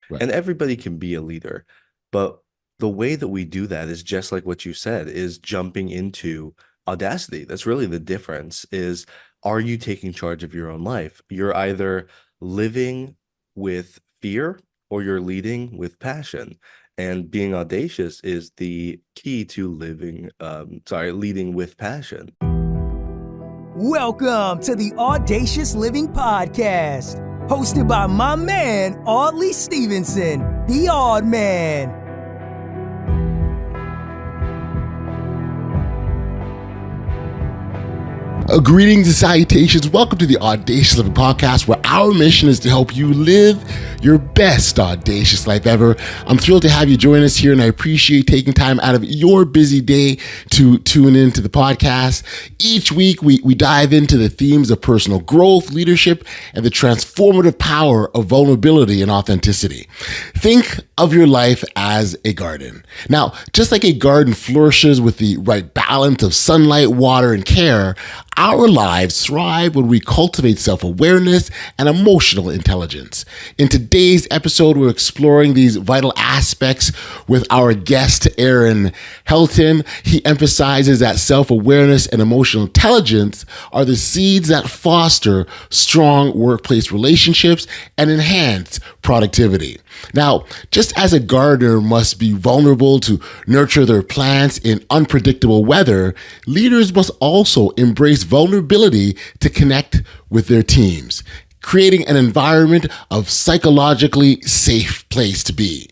Right. And everybody can be a leader, but the way that we do that is just like what you said, is jumping into Audacity. That's really the difference is, are you taking charge of your own life? You're either living with fear or you're leading with passion. And being audacious is the key to leading with passion. Welcome to the Audacious Living Podcast, hosted by my man, Audley Stephenson, the Odd Man. Greetings and salutations. Welcome to the Audacious Living Podcast, where our mission is to help you live your best audacious life ever. I'm thrilled to have you join us here, and I appreciate taking time out of your busy day to tune into the podcast. Each week, we dive into the themes of personal growth, leadership, and the transformative power of vulnerability and authenticity. Think of your life as a garden. Now, just like a garden flourishes with the right balance of sunlight, water, and care, our lives thrive when we cultivate self-awareness and emotional intelligence. In today's episode, we're exploring these vital aspects with our guest, Aaron Helton. He emphasizes that self-awareness and emotional intelligence are the seeds that foster strong workplace relationships and enhance productivity. Now, just as a gardener must be vulnerable to nurture their plants in unpredictable weather, leaders must also embrace vulnerability to connect with their teams, creating an environment of psychologically safe place to be.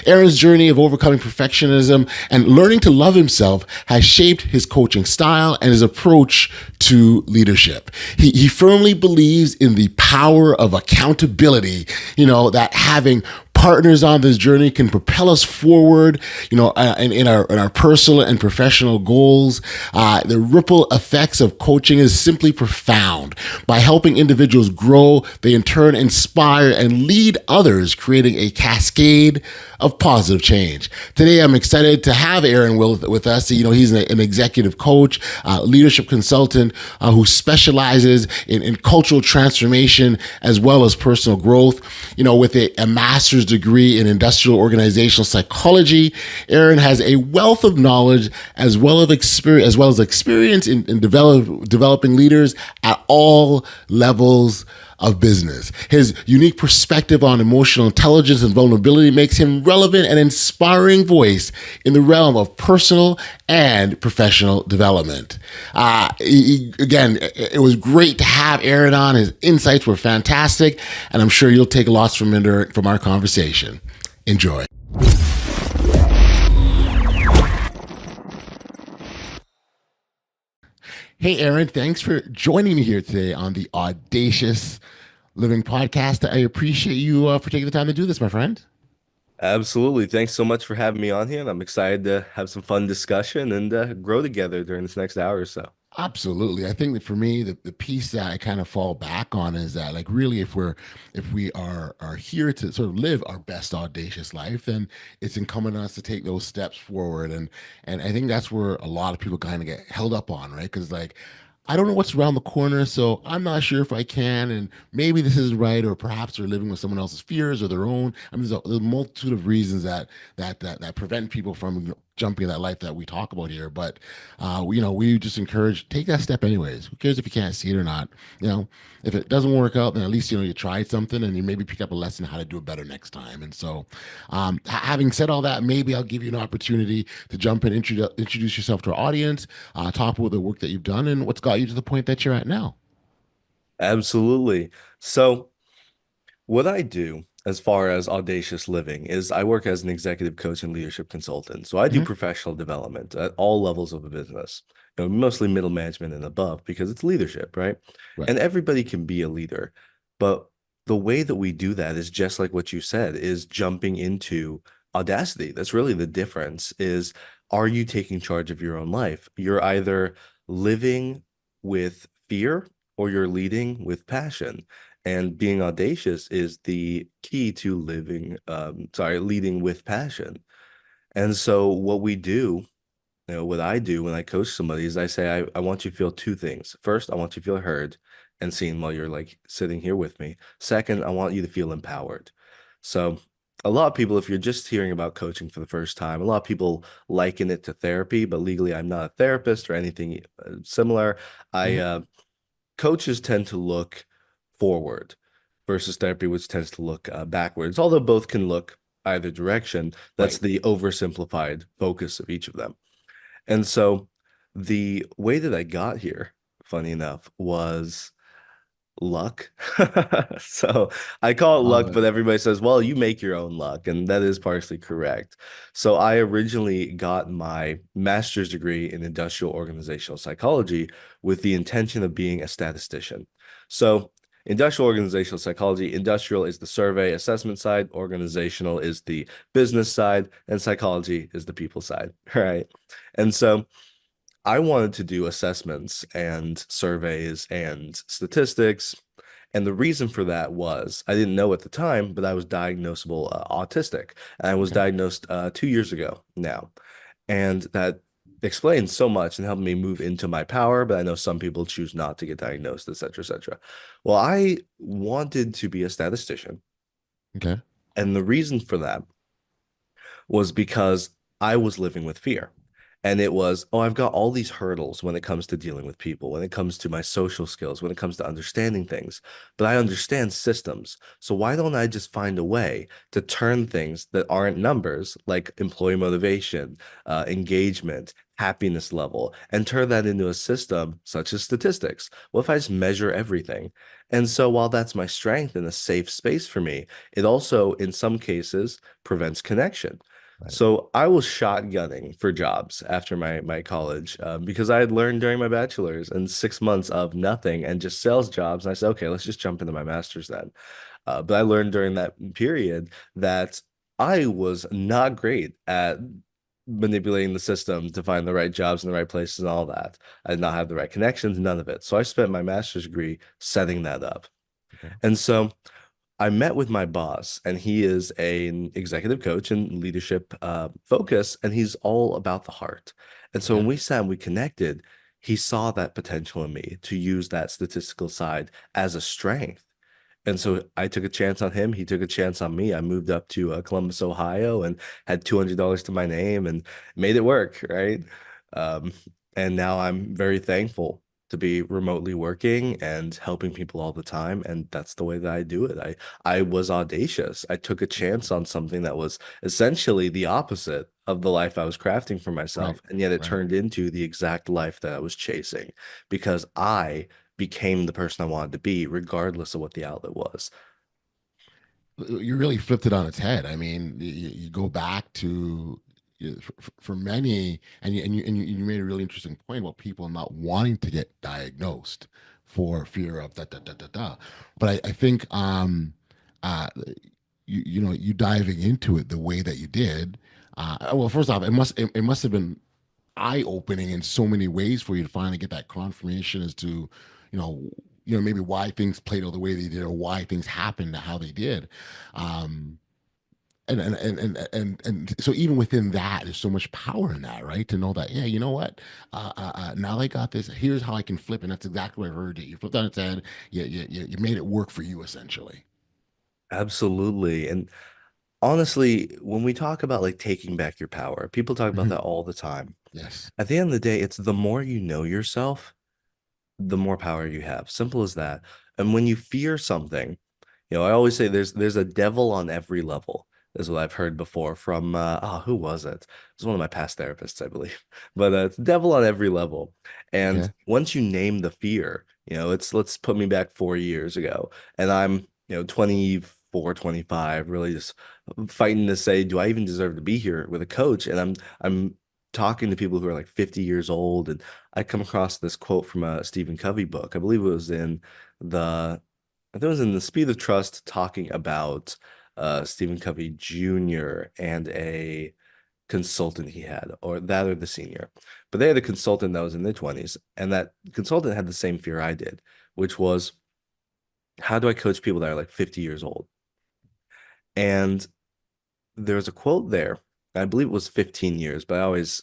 Aaron's journey of overcoming perfectionism and learning to love himself has shaped his coaching style and his approach to leadership. He firmly believes in the power of accountability, that having partners on this journey can propel us forward, in our personal and professional goals. The ripple effects of coaching is simply profound. By helping individuals grow, they in turn inspire and lead others, creating a cascade of positive change. Today, I'm excited to have Aaron with us. He's an executive coach, leadership consultant who specializes in cultural transformation as well as personal growth. With a master's degree in industrial organizational psychology, Aaron has a wealth of knowledge as well as experience in developing leaders at all levels of business. His unique perspective on emotional intelligence and vulnerability makes him relevant and inspiring voice in the realm of personal and professional development. Again, it was great to have Aaron on. His insights were fantastic, and I'm sure you'll take lots from our conversation. Enjoy. Hey, Aaron, thanks for joining me here today on the Audacious Living Podcast. I appreciate you for taking the time to do this, my friend. Absolutely. Thanks so much for having me on here, and I'm excited to have some fun discussion and grow together during this next hour or so. Absolutely. I think that for me, the piece that I kind of fall back on is that, like, really, if we are here to sort of live our best audacious life, then it's incumbent on us to take those steps forward. And I think that's where a lot of people kind of get held up on, right? Because, like, I don't know what's around the corner, so I'm not sure if I can, and maybe this is right, or perhaps they're living with someone else's fears or their own. I mean, there's a multitude of reasons that prevent people from jumping in that life that we talk about here. But we just encourage, take that step anyways. Who cares if you can't see it or not? If it doesn't work out, then at least you tried something, and you maybe pick up a lesson how to do it better next time. And so, having said all that, maybe I'll give you an opportunity to jump in, introduce yourself to our audience, talk about the work that you've done and what's got you to the point that you're at now. Absolutely. So, what I do as far as audacious living is I work as an executive coach and leadership consultant. So, I do Mhm. professional development at all levels of a business, mostly middle management and above because it's leadership, right? Right. And everybody can be a leader. But the way that we do that is just like what you said, is jumping into Audacity. That's really the difference is, are you taking charge of your own life? You're either living with fear or you're leading with passion. And being audacious is the key to leading with passion. And so what we do, what I do when I coach somebody is I say, I want you to feel two things. First, I want you to feel heard and seen while you're like sitting here with me. Second, I want you to feel empowered. So a lot of people, if you're just hearing about coaching for the first time, a lot of people liken it to therapy, but legally, I'm not a therapist or anything similar. I Mhm. Coaches tend to look forward versus therapy, which tends to look backwards. Although both can look either direction, that's Right. the oversimplified focus of each of them. And so, the way that I got here, funny enough, was luck. So I call it Love luck, it. but everybody says, well, you make your own luck. And that is partially correct. So I originally got my master's degree in industrial organizational psychology with the intention of being a statistician. So industrial organizational psychology, industrial is the survey assessment side, organizational is the business side, and psychology is the people side, right? And so I wanted to do assessments and surveys and statistics. And the reason for that was I didn't know at the time, but I was diagnosable autistic. And I was Okay. diagnosed 2 years ago now. And that explains so much and helped me move into my power. But I know some people choose not to get diagnosed, et cetera, et cetera. Well, I wanted to be a statistician. Okay. And the reason for that was because I was living with fear. And it was, oh, I've got all these hurdles when it comes to dealing with people, when it comes to my social skills, when it comes to understanding things. But I understand systems. So why don't I just find a way to turn things that aren't numbers, like employee motivation, engagement, happiness level, and turn that into a system such as statistics? What if I just measure everything? And so while that's my strength and a safe space for me, it also, in some cases, prevents connection. Right. So I was shotgunning for jobs after my college because I had learned during my bachelor's and 6 months of nothing and just sales jobs. And I said, okay, let's just jump into my master's then. But I learned during that period that I was not great at manipulating the system to find the right jobs in the right places and all that. I did not have the right connections, none of it. So I spent my master's degree setting that up. Okay. And so I met with my boss, and he is an executive coach and leadership focus, and he's all about the heart. And so Okay. when we sat and we connected, he saw that potential in me to use that statistical side as a strength. And so I took a chance on him. He took a chance on me. I moved up to Columbus, Ohio, and had $200 to my name and made it work, right? Um, and now I'm very thankful to be remotely working and helping people all the time. And that's the way that I do it. I was audacious. I took a chance on something that was essentially the opposite of the life I was crafting for Right. myself. And yet it Right. turned into the exact life that I was chasing because I became the person I wanted to be, regardless of what the outlet was. You really flipped it on its head. I mean, you go back to for many, and you made a really interesting point about people not wanting to get diagnosed for fear of da da da da da. But I think uh, you diving into it the way that you did. Well, first off, it must have been eye-opening in so many ways for you to finally get that confirmation as to, maybe why things played out the way they did or why things happened how they did. Um, and so even within that, there's so much power in that, right? To know that, yeah, you know what? Now I got this. Here's how I can flip, and that's exactly what I heard. You flipped on its head. You made it work for you, essentially. Absolutely. And honestly, when we talk about like taking back your power, people talk about Mhm. that all the time. Yes. At the end of the day, it's the more you know yourself, the more power you have. Simple as that. And when you fear something, I always say there's a devil on every level, is what I've heard before from who was it? It was one of my past therapists, I believe. But it's devil on every level. And Okay. once you name the fear, let's put me back 4 years ago, and I'm 24, 25, really just fighting to say, do I even deserve to be here with a coach? And I'm talking to people who are like 50 years old, and I come across this quote from a Stephen Covey book. I believe it was in the I think it was in The Speed of Trust, talking about Stephen Covey Jr. and a consultant he had, or that or the senior. But they had a consultant that was in their 20s, and that consultant had the same fear I did, which was, how do I coach people that are like 50 years old? And there's a quote there. I believe it was 15 years, but I always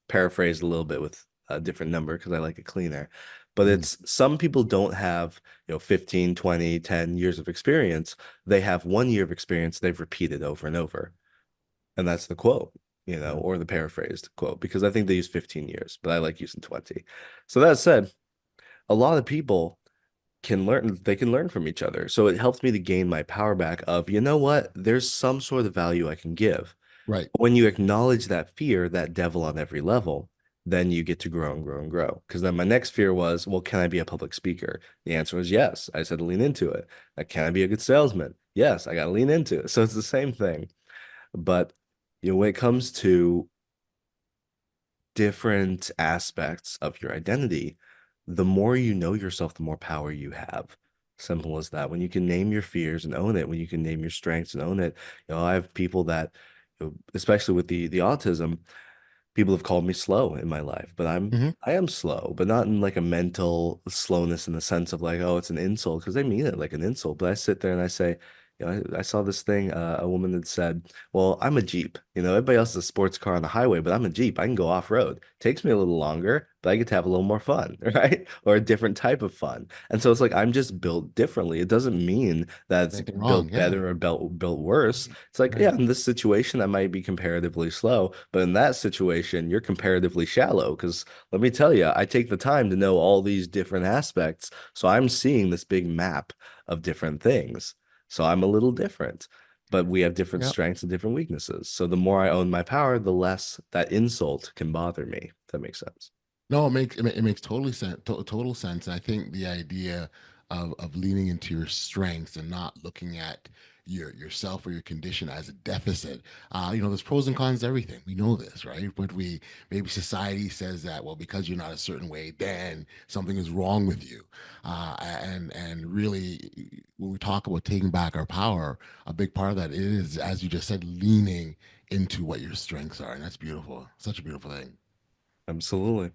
paraphrase a little bit with a different number because I like it cleaner. But Mm. it's some people don't have, 15, 20, 10 years of experience. They have 1 year of experience they've repeated over and over. And that's the quote, or the paraphrased quote, because I think they use 15 years, but I like using 20. So that said, a lot of people can learn from each other. So it helps me to gain my power back of, you know what, there's some sort of value I can give. Right. When you acknowledge that fear, that devil on every level, then you get to grow and grow and grow. Because then my next fear was, well, can I be a public speaker? The answer was yes. I said lean into it. Can I be a good salesman? Yes, I got to lean into it. So it's the same thing. But when it comes to different aspects of your identity, the more you know yourself, the more power you have. Simple as that. When you can name your fears and own it, when you can name your strengths and own it, I have people that, especially with the autism, people have called me slow in my life, but Hmm. I am slow, but not in like a mental slowness in the sense of like, oh, it's an insult, because they mean it like an insult. But I sit there and I say, I saw this thing, a woman that said, well, I'm a Jeep. Everybody else is a sports car on the highway, but I'm a Jeep. I can go off road. Takes me a little longer, but I get to have a little more fun, right? Or a different type of fun. And so it's like I'm just built differently. It doesn't mean that it's Anything wrong? built Yeah. better or built worse. It's like, yeah, Right. in this situation, I might be comparatively slow, but in that situation, you're comparatively shallow. Because let me tell you, I take the time to know all these different aspects. So I'm seeing this big map of different things. So I'm a little different, but we have different Yeah. strengths and different weaknesses. So the more I own my power, the less that insult can bother me. If that makes sense. No, it makes totally sense. Total sense. And I think the idea of leaning into your strengths and not looking at yourself or your condition as a deficit. There's pros and cons to everything. We know this, right? But maybe society says that, well, because you're not a certain way, then something is wrong with you. And really, when we talk about taking back our power, a big part of that is, as you just said, leaning into what your strengths are, and that's beautiful. Such a beautiful thing. Absolutely.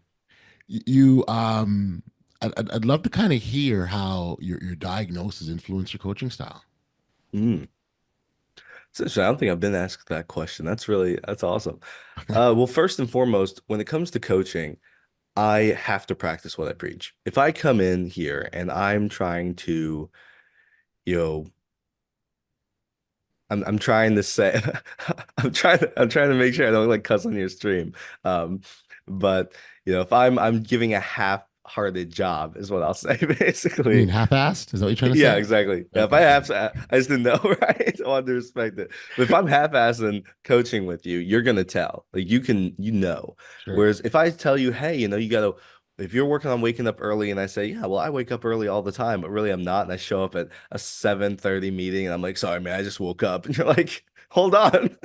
You I'd love to kind of hear how your diagnosis influenced your coaching style. Mm. So I don't think I've been asked that question. That's awesome. Well, first and foremost, when it comes to coaching, I have to practice what I preach. If I come in here and I'm trying to, you know, I'm trying to say I'm trying to make sure I don't like cuss on your stream. Um, but if I'm giving a half-hearted job is what I'll say You mean basically. half-assed? Is that what you're trying to Yeah, say? exactly. Yeah, if I Okay. have to, I just didn't know, right? I want to respect it. But if I'm half-assing coaching with you, you're gonna tell. Like you know. Sure. Whereas if I tell you, hey, you gotta, if you're working on waking up early and I say, yeah, well, I wake up early all the time, but really I'm not, and I show up at a 7:30 meeting and I'm like, sorry, man, I just woke up. And you're like, hold on.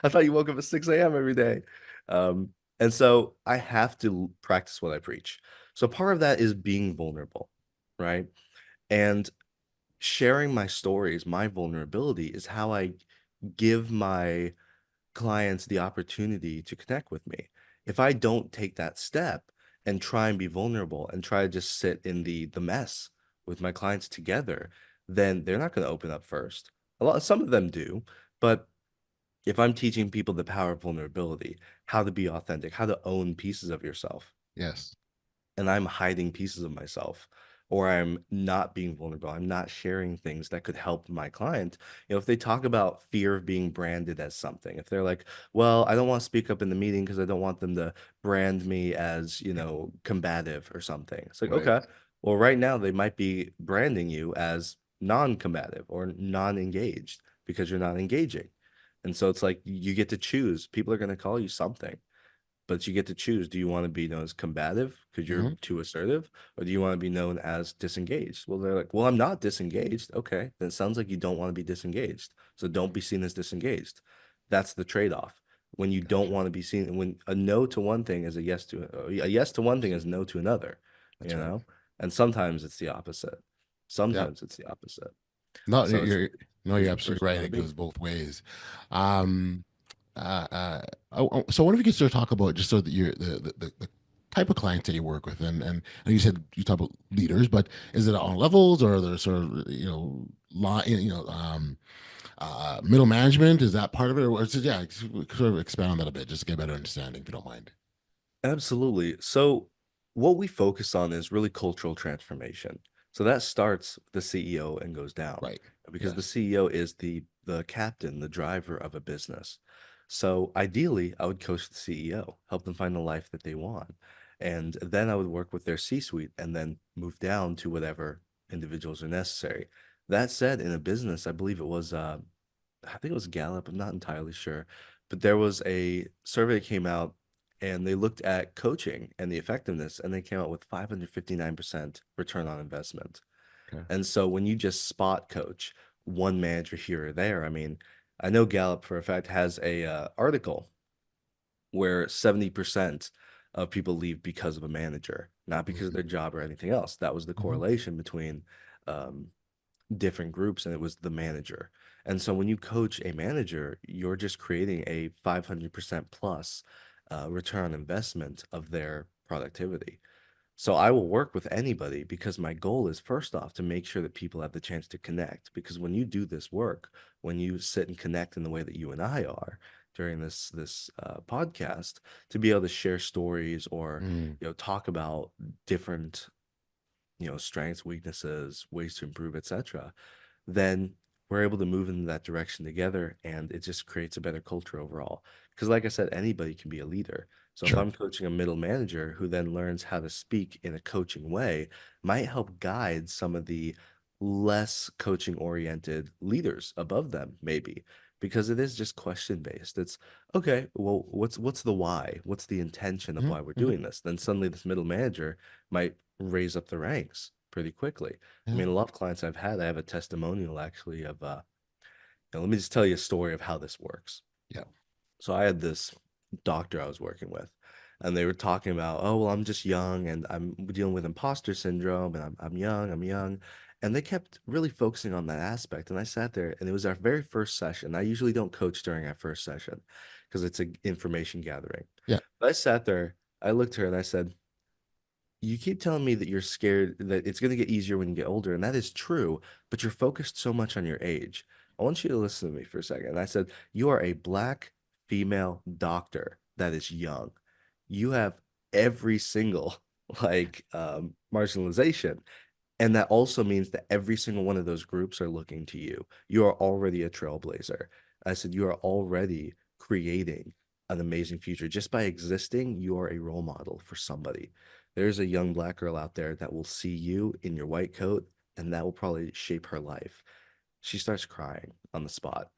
I thought you woke up at 6 a.m. every day. Um, and so I have to practice what I preach. So part of that is being vulnerable, right? And sharing my stories, my vulnerability is how I give my clients the opportunity to connect with me. If I don't take that step and try and be vulnerable and try to just sit in the mess with my clients together, then they're not going to open up first. Some of them do, but if I'm teaching people the power of vulnerability, how to be authentic, how to own pieces of yourself, Yes. and I'm hiding pieces of myself, or I'm not being vulnerable, I'm not sharing things that could help my client. If they talk about fear of being branded as something, if they're like, well, I don't want to speak up in the meeting because I don't want them to brand me as, combative or something. It's like, Right. okay, well, right now they might be branding you as non-combative or non-engaged because you're not engaging. And so it's like you get to choose. People are going to call you something, but you get to choose. Do you want to be known as combative because you're Hmm. too assertive, or do you want to be known as disengaged? Well, they're like, well, I'm not disengaged. Okay, then it sounds like you don't want to be disengaged. So don't be seen as disengaged. That's the trade-off. When you don't Gotcha. want to be seen, when a no to one thing is a yes to one thing is no to another, That's right. and sometimes it's the opposite. Yeah. Sometimes it's the opposite. No, So it's no, who's you're the absolutely person you right. want to It be. goes both ways. Um, so I wonder if you could sort of talk about just so that the type of clients that you work with, and you said you talk about leaders, but is it on levels or are there sort of line, middle management? Is that part of it, or is it, yeah? Sort of expand on that a bit, just to get a better understanding, if you don't mind. Absolutely. So what we focus on is really cultural transformation. So that starts with the CEO and goes down Right. because the Yes. CEO is the captain, the driver of a business. So ideally, I would coach the CEO, help them find the life that they want. And then I would work with their C-suite and then move down to whatever individuals are necessary. That said, in a business, I believe it was I think it was Gallup, I'm not entirely sure, but there was a survey that came out and they looked at coaching and the effectiveness and they came out with 559% return on investment. Okay. And so when you just spot coach one manager here or there, I mean, I know Gallup for a fact has a article where 70% of people leave because of a manager, not because of Mhm. their job or anything else. That was the Mhm. correlation between um, different groups, and it was the manager. And so when you coach a manager, you're just creating a 500% plus return on investment of their productivity. So I will work with anybody because my goal is first off to make sure that people have the chance to connect. Because when you do this work, when you sit and connect in the way that you and I are during this podcast, to be able to share stories or Mm. talk about different strengths, weaknesses, ways to improve, etc., then we're able to move in that direction together and it just creates a better culture overall. Because, like I said, anybody can be a leader. So, if Sure. I'm coaching a middle manager who then learns how to speak in a coaching way, might help guide some of the less coaching oriented leaders above them, maybe. Because it is just question based. It's okay. Well, what's the why? What's the intention of Mhm. why we're Mhm. doing this? Then suddenly, this middle manager might raise up the ranks pretty quickly. I Yeah. mean, a lot of clients I've had, I have a testimonial actually of, let me just tell you a story of how this works. Yeah. So I had this doctor I was working with, and they were talking about, oh, well, I'm just young and I'm dealing with imposter syndrome and I'm young, I'm young. And they kept really focusing on that aspect. And I sat there and it was our very first session. I usually don't coach during our first session because it's an information gathering. Yeah. But I sat there, I looked at her and I said, you keep telling me that you're scared that it's going to get easier when you get older, and that is true, but you're focused so much on your age. I want you to listen to me for a second. And I said, you are a black female doctor that is young. You have every single marginalization. And that also means that every single one of those groups are looking to you. You are already a trailblazer. I said, you are already creating an amazing future. Just by existing, you are a role model for somebody. There's a young black girl out there that will see you in your white coat, and that will probably shape her life. She starts crying on the spot.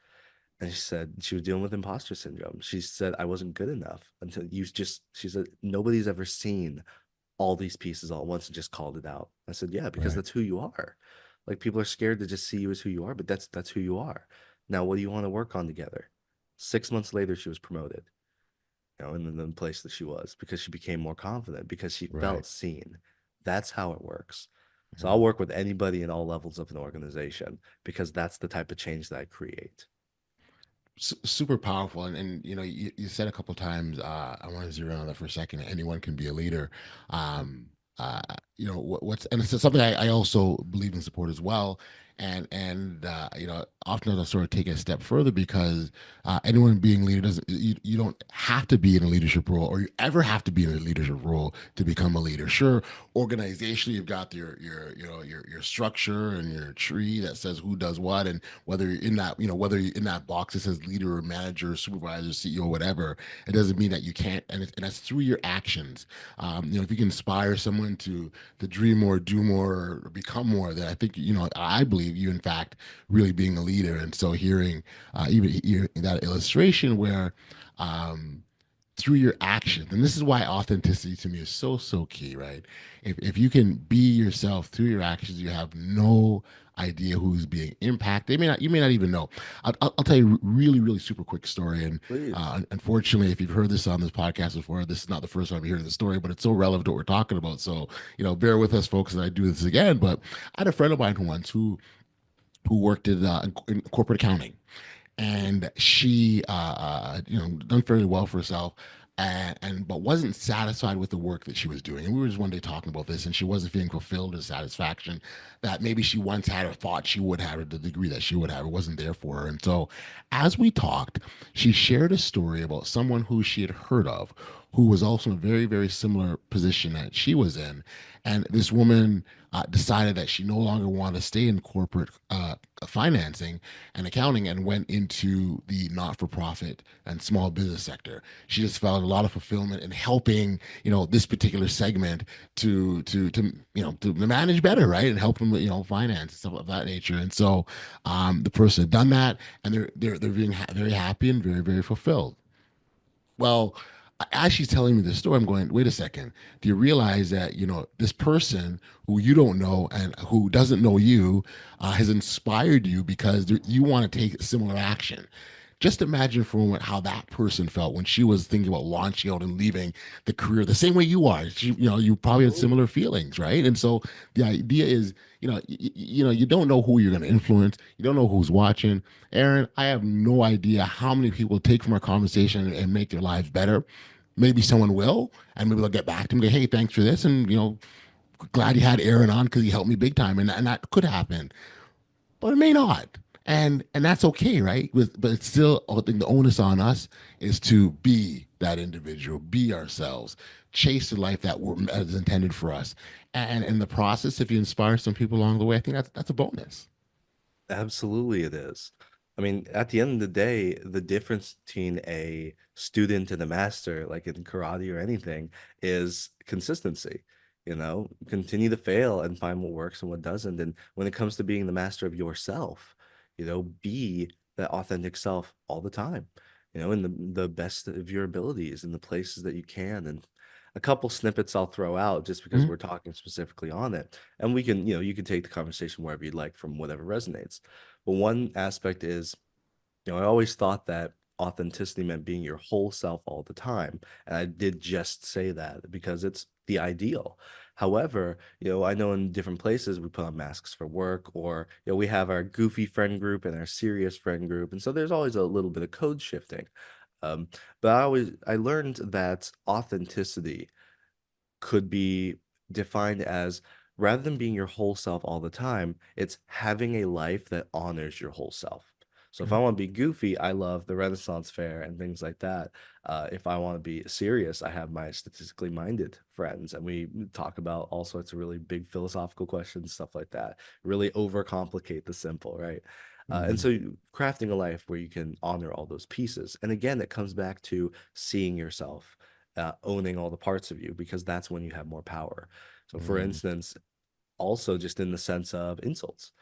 And she said she was dealing with imposter syndrome. She said, I wasn't good enough until she said, nobody's ever seen all these pieces all at once and just called it out. I said, yeah, because Right. that's who you are. Like people are scared to just see you as who you are, but that's who you are. Now, what do you want to work on together? 6 months later, she was promoted, in the place that she was because she became more confident because she Right. felt seen. That's how it works. So Yeah. I'll work with anybody in all levels of an organization because that's the type of change that I create. Super powerful, and you said a couple times, I want to zero in on that for a second. Anyone can be a leader. um uh what's, and it's something I also believe in support as well. And often I'll sort of take it a step further because anyone being a leader doesn't, you don't have to be in a leadership role, or you ever have to be in a leadership role to become a leader. Sure, organizationally you've got your structure and your tree that says who does what, and whether you're in that, whether you're in that box that says leader or manager, supervisor, CEO, whatever. It doesn't mean that you can't, and that's through your actions. If you can inspire someone to dream more, do more, or become more, then I think, I believe you in fact really being a leader. And so hearing even that illustration where um through your actions, and this is why authenticity to me is so key, right? If you can be yourself through your actions, you have no idea who's being impacted. You may not even know. I'll tell you a really super quick story. And Please. unfortunately, if you've heard this on this podcast before, this is not the first time you're hearing the story, but it's so relevant to what we're talking about. So bear with us, folks, as I do this again. But I had a friend of mine once who worked in corporate accounting, and she done fairly well for herself, and but wasn't satisfied with the work that she was doing. And we were just one day talking about this, and she wasn't feeling fulfilled or satisfaction that maybe she once had or thought she would have, or the degree that she would have. It wasn't there for her. And so as we talked, she shared a story about someone who she had heard of, who was also in a very, very similar position that she was in. And this woman decided that she no longer wanted to stay in corporate financing and accounting and went into the not for profit and small business sector. She just felt a lot of fulfillment in helping, this particular segment to manage better, right? And help them with, finance and stuff of that nature. And so the person had done that, and they're being very happy and very, very fulfilled. Well, as she's telling me this story, I'm going, wait a second. Do you realize that, this person who you don't know and who doesn't know you has inspired you because you want to take similar action? Just imagine for a moment how that person felt when she was thinking about launching out and leaving the career the same way you are. You probably had Absolutely. similar feelings, right? And so the idea is, you don't know who you're going to influence. You don't know who's watching. Aaron, I have no idea how many people take from our conversation and make their lives better. Maybe someone will, and maybe they'll get back to me. Hey, thanks for this, and glad you had Aaron on because he helped me big time, and that could happen, but it may not, and that's okay, right? But it's still, I think the onus on us is to be that individual, be ourselves, chase the life that is intended for us, and in the process, if you inspire some people along the way, I think that's a bonus. Absolutely, it is. I mean, at the end of the day, the difference between a student and a master, like in karate or anything, is consistency. Continue to fail and find what works and what doesn't. And when it comes to being the master of yourself, be that authentic self all the time, in the best of your abilities in the places that you can. And a couple snippets I'll throw out just because Mhm. we're talking specifically on it. And we can, you can take the conversation wherever you'd like from whatever resonates. But one aspect is, I always thought that authenticity meant being your whole self all the time. And I did just say that because it's the ideal. However, I know in different places we put on masks for work, or, we have our goofy friend group and our serious friend group. And so there's always a little bit of code shifting. Um, but I learned that authenticity could be defined as, rather than being your whole self all the time, it's having a life that honors your whole self. So if I Mhm. want to be goofy, I love the Renaissance Fair and things like that. If I want to be serious, I have my statistically minded friends, and we talk about all sorts of really big philosophical questions, stuff like that. Really overcomplicate the simple, right? And Mhm. so crafting a life where you can honor all those pieces. And again, it comes back to seeing yourself, owning all the parts of you, because that's when you have more power. So, for Mhm. instance, also just in the sense of insults,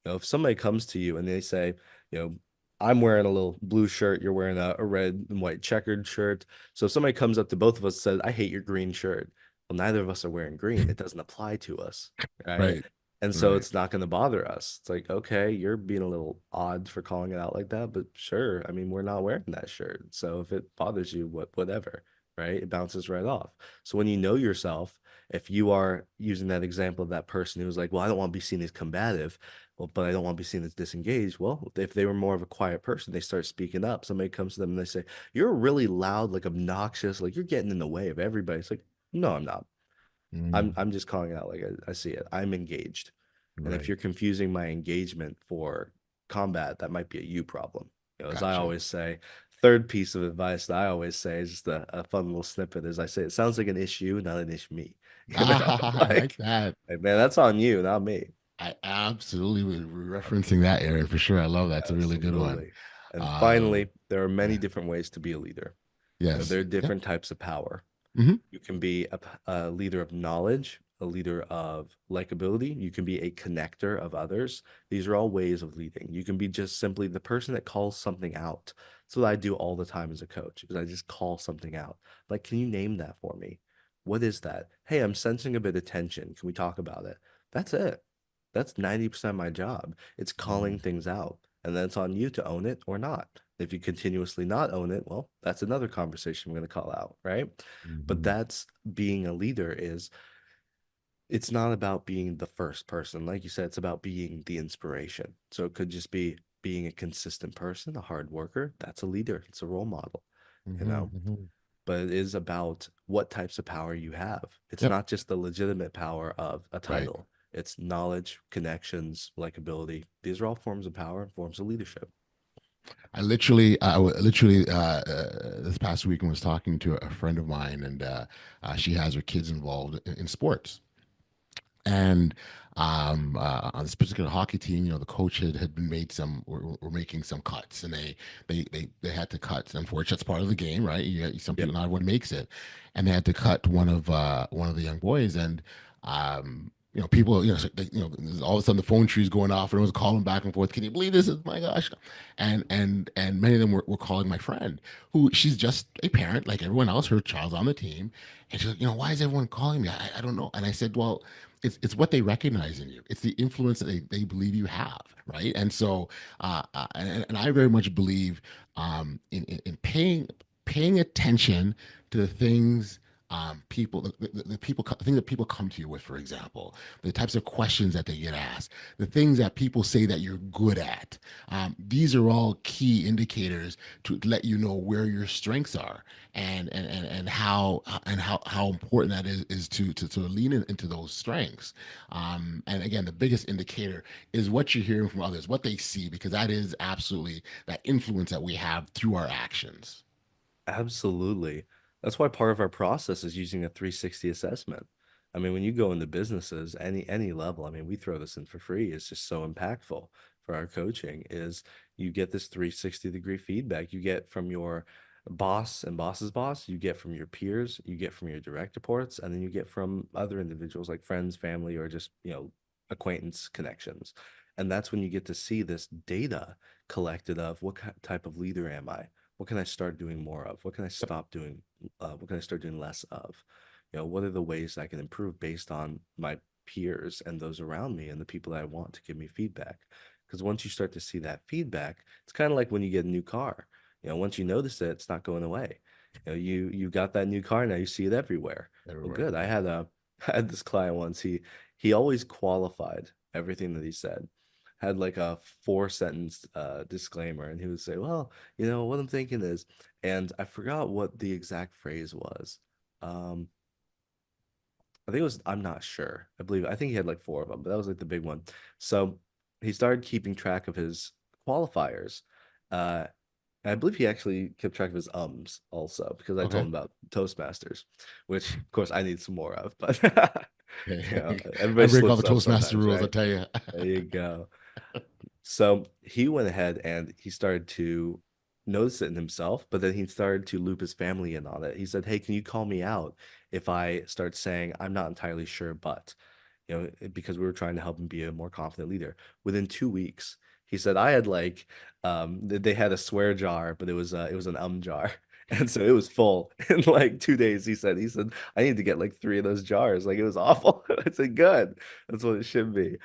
if somebody comes to you and they say, you know, I'm wearing a little blue shirt, you're wearing a red and white checkered shirt. So if somebody comes up to both of us and says, I hate your green shirt. Well, neither of us are wearing green. It doesn't apply to us, right? Right. And so Right. it's not going to bother us. It's like, okay, you're being a little odd for calling it out like that, but sure. I mean, we're not wearing that shirt. So if it bothers you, whatever, right? It bounces right off. So when you know yourself, if you are using that example of that person who was like, well, I don't want to be seen as combative, well, but I don't want to be seen as disengaged. Well, if they were more of a quiet person, they start speaking up. Somebody comes to them and they say, you're really loud, like obnoxious, like you're getting in the way of everybody. It's like, no, I'm not. I'm Mhm. I'm just calling it out like I see it. I'm engaged. And if Right. you're confusing my engagement for combat, that might be a you problem. As I Gotcha. always say, third piece of advice that I always say is just a fun little snippet is I say it sounds like an issue, not an issue me. I like Like, that. man, that's on you, not me. I absolutely was referencing that, Aaron, for sure. I love that. It's a really good one. Absolutely. And Um, finally, there are many yeah. different ways to be a leader. Yes. There are Yep. different types of power. Hmm. You can be a leader of knowledge, a leader of likability. You can be a connector of others. These are all ways of leading. You can be just simply the person that calls something out. That's what I do all the time as a coach, is I just call something out. Like, can you name that for me? What is that? Hey, I'm sensing a bit of tension. Can we talk about it? That's it. That's 90% of my job. It's calling things out. And then it's on you to own it or not. If you continuously not own it, well, that's another conversation we're going to call out, right? But Hmm. that's being a leader is, it's not about being the first person. Like you said, it's about being the inspiration. So it could just be being a consistent person, a hard worker. That's a leader. It's a role model, you Hmm. know? Hmm. But it is about what types of power you have. It's Yep. not just the legitimate power of a Right. title. It's knowledge, connections, likability. These are all forms of power and forms of leadership. This past weekend was talking to a friend of mine, and she has her kids involved in sports. And on this particular hockey team, the coach had been made were making some cuts, and they had to cut. Unfortunately, that's part of the game, right? Some people, Yep. not everyone makes it, and they had to cut one of the young boys. And people, so all of a sudden the phone tree's going off, and everyone's calling back and forth. Can you believe this? Is my gosh, and many of them were calling my friend, who she's just a parent like everyone else. Her child's on the team, and she's like, why is everyone calling me? I don't know. And I said, well, it's what they recognize in you. It's the influence that they believe you have, right? And so, and I very much believe in paying attention to the things people the things that people come to you with, for example, the types of questions that they get asked, the things that people say that you're good at. These are all key indicators to let you know where your strengths are, and how important that is to lean into those strengths. And again, the biggest indicator is what you're hearing from others, what they see, because that is absolutely that influence that we have through our actions. Absolutely. That's why part of our process is using a 360 assessment. I mean, when you go into businesses, any level, I mean, we throw this in for free. It's just so impactful for our coaching is you get this 360-degree feedback. You get from your boss and boss's boss, you get from your peers, you get from your direct reports, and then you get from other individuals like friends, family, or just, acquaintance connections. And that's when you get to see this data collected of type of leader am I? What can I start doing more of? What can I stop doing? What can I start doing less of? What are the ways I can improve based on my peers and those around me and the people that I want to give me feedback? Because once you start to see that feedback, it's kind of like when you get a new car. Once you notice it, it's not going away. You got that new car now, you see it everywhere. Well, Everywhere. good. I had this client once. He always qualified everything that he said. Had like a 4 sentence disclaimer, and he would say, "Well, what I'm thinking is," and I forgot what the exact phrase was. Um, I think it was, "I'm not sure." I think he had like four of them, but that was like the big one. So he started keeping track of his qualifiers. Uh, and I believe he actually kept track of his ums also because I told Okay. him about Toastmasters, which of course I need some more of, but I everybody break all the slips up Toastmaster sometimes, rules, I right? tell you. There you go. So he went ahead and he started to notice it in himself, but then he started to loop his family in on it. He said, "Hey, can you call me out if I start saying I'm not entirely sure, but," because we were trying to help him be a more confident leader. Within 2 weeks, he said, I had like, they had a swear jar, but it was an jar. And so it was full in like 2 days. He said, I need to get like three of those jars. Like it was awful. I said, good. That's what it should be.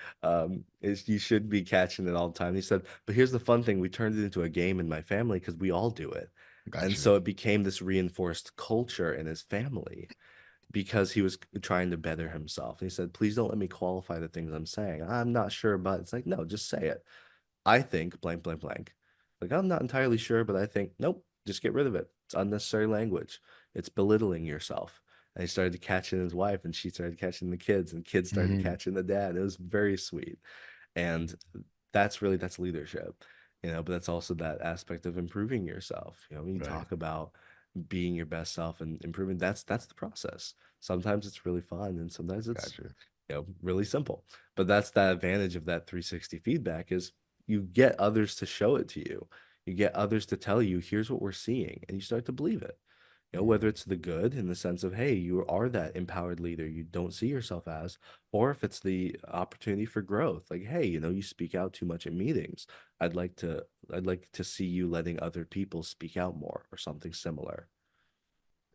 Is you should be catching it all the time. He said, but here's the fun thing. We turned it into a game in my family because we all do it. Got And you. so it became this reinforced culture in his family because he was trying to better himself. And he said, please don't let me qualify the things I'm saying. I'm not sure, but it's like, no, just say it. I think blank, blank, blank. Like, I'm not entirely sure, but I think, nope, just get rid of it. It's unnecessary language. It's belittling yourself. And he started to catch in his wife, and she started catching the kids, and kids started to Hmm. catch in the dad. It was very sweet. And that's leadership, but that's also that aspect of improving yourself. When you Right. talk about being your best self and improving, that's the process. Sometimes it's really fun, and sometimes it's Got you. really simple. But that's the advantage of that 360 feedback is you get others to show it to you. You get others to tell you, here's what we're seeing, and you start to believe it. Whether Mhm. it's the good in the sense of, hey, you are that empowered leader you don't see yourself as, or if it's the opportunity for growth, like, hey, you speak out too much in meetings. I'd like to, I'd like to see you letting other people speak out more or something similar.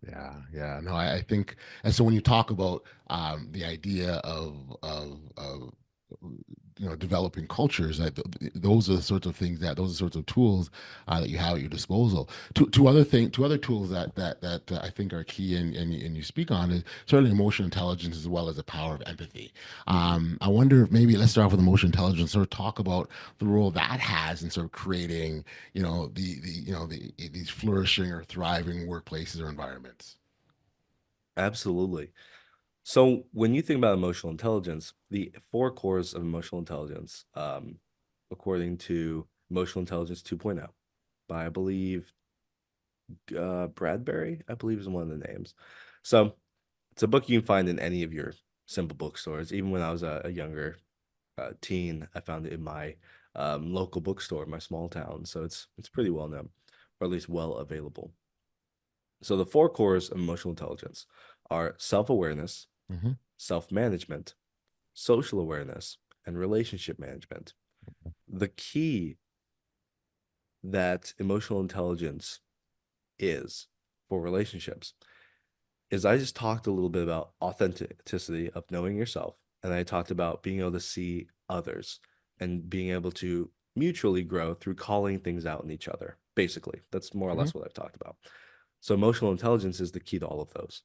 Yeah, yeah. No, I think, and so when you talk about the idea of developing cultures, those are the sorts of things those are the sorts of tools that you have at your disposal. Two other tools that I think are key, and you speak on is certainly emotional intelligence as well as the power of empathy. Mhm. I wonder if maybe let's start off with emotional intelligence, sort of talk about the role that has in sort of creating these flourishing or thriving workplaces or environments. Absolutely. So when you think about emotional intelligence, the four cores of emotional intelligence, according to Emotional Intelligence 2.0. by, I believe, Bradbury, I believe is one of the names. So it's a book you can find in any of your simple bookstores. Even when I was a younger teen, I found it in my local bookstore, my small town. So it's pretty well known, or at least well available. So the four cores of emotional intelligence are self-awareness, Mm-hmm. self-management, social awareness, and relationship management. The key that emotional intelligence is for relationships is I just talked a little bit about authenticity of knowing yourself, and I talked about being able to see others and being able to mutually grow through calling things out in each other. Basically, that's more or Mm-hmm. less what I've talked about. So emotional intelligence is the key to all of those.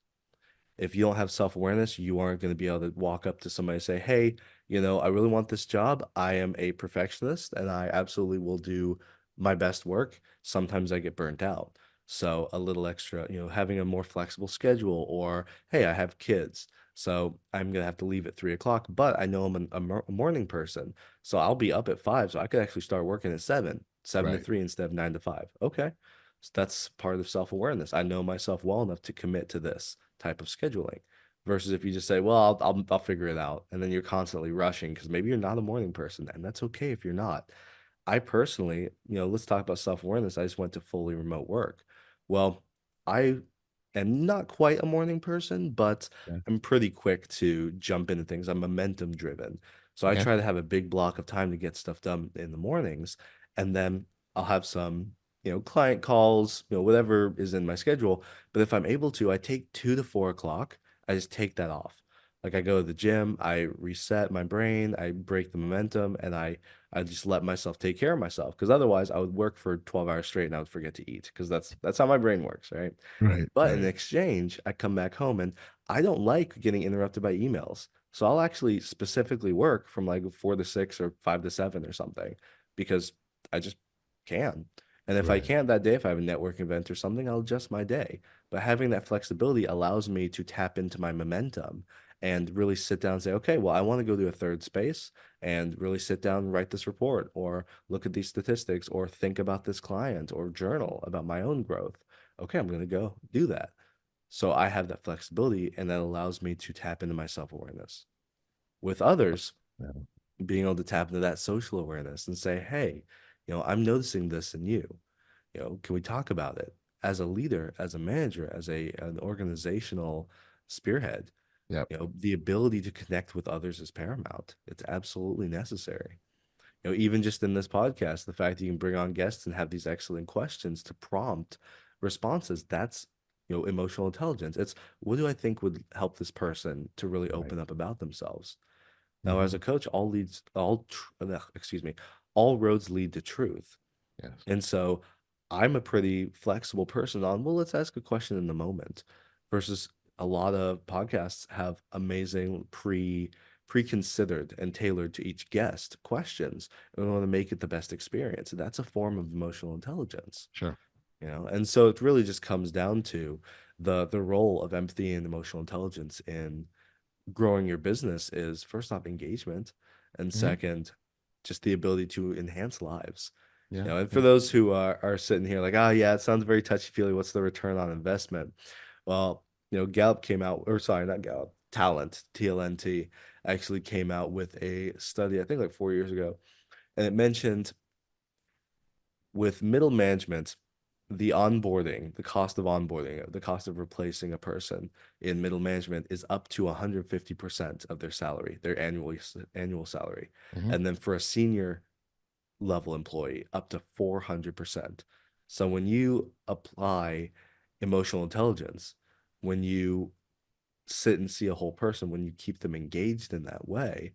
If you don't have self-awareness, you aren't going to be able to walk up to somebody and say, hey, I really want this job. I am a perfectionist and I absolutely will do my best work. Sometimes I get burnt out. So a little extra, having a more flexible schedule, or, hey, I have kids. So I'm going to have to leave at 3 o'clock, but I know I'm a morning person. So I'll be up at 5. So I could actually start working at 7 to Right. 3 instead of 9 to 5. Okay. So that's part of self-awareness. I know myself well enough to commit to this type of scheduling versus if you just say, well, I'll figure it out. And then you're constantly rushing because maybe you're not a morning person, and that's okay if you're not. I personally, let's talk about self-awareness. I just went to fully remote work. Well, I am not quite a morning person, but Yeah. I'm pretty quick to jump into things. I'm momentum driven. So I Okay. try to have a big block of time to get stuff done in the mornings. And then I'll have some, client calls, whatever is in my schedule. But if I'm able to, I take 2 to 4 o'clock. I just take that off. Like I go to the gym, I reset my brain, I break the momentum, and I just let myself take care of myself. Because otherwise I would work for 12 hours straight and I would forget to eat. Because that's how my brain works, right? Right. But in Right. exchange, I come back home and I don't like getting interrupted by emails. So I'll actually specifically work from like 4 to 6 or 5 to 7 or something because I just can. And if I Right. can't that day, if I have a network event or something, I'll adjust my day. But having that flexibility allows me to tap into my momentum and really sit down and say, okay, well, I want to go to a third space and really sit down and write this report or look at these statistics or think about this client or journal about my own growth. Okay, I'm going to go do that. So I have that flexibility and that allows me to tap into my self-awareness. With others, Yeah. being able to tap into that social awareness and say, hey, I'm noticing this in you. Can we talk about it? As a leader, as a manager, as an organizational spearhead, Yep. the ability to connect with others is paramount. It's absolutely necessary. Even just in this podcast, the fact that you can bring on guests and have these excellent questions to prompt responses, that's, emotional intelligence. It's what do I think would help this person to really Right. open up about themselves? Now, as Mm-hmm. a coach, all roads lead to truth. Yes. And so I'm a pretty flexible person on, well, let's ask a question in the moment versus a lot of podcasts have amazing pre-considered and tailored to each guest questions. And we want to make it the best experience. And that's a form of emotional intelligence, Sure. And so it really just comes down to the role of empathy and emotional intelligence in growing your business is first off engagement, and Mm-hmm. second, just the ability to enhance lives. Yeah. And for Yeah. those who are sitting here like, oh yeah, it sounds very touchy-feely. What's the return on investment? Well, Gallup came out, or sorry, not Gallup, Talent, TLNT, actually came out with a study, I think like 4 years ago, and it mentioned with middle management, the cost of onboarding, the cost of replacing a person in middle management is up to 150% of their salary, their annual salary. Mm-hmm. And then for a senior level employee, up to 400%. So when you apply emotional intelligence, when you sit and see a whole person, when you keep them engaged in that way,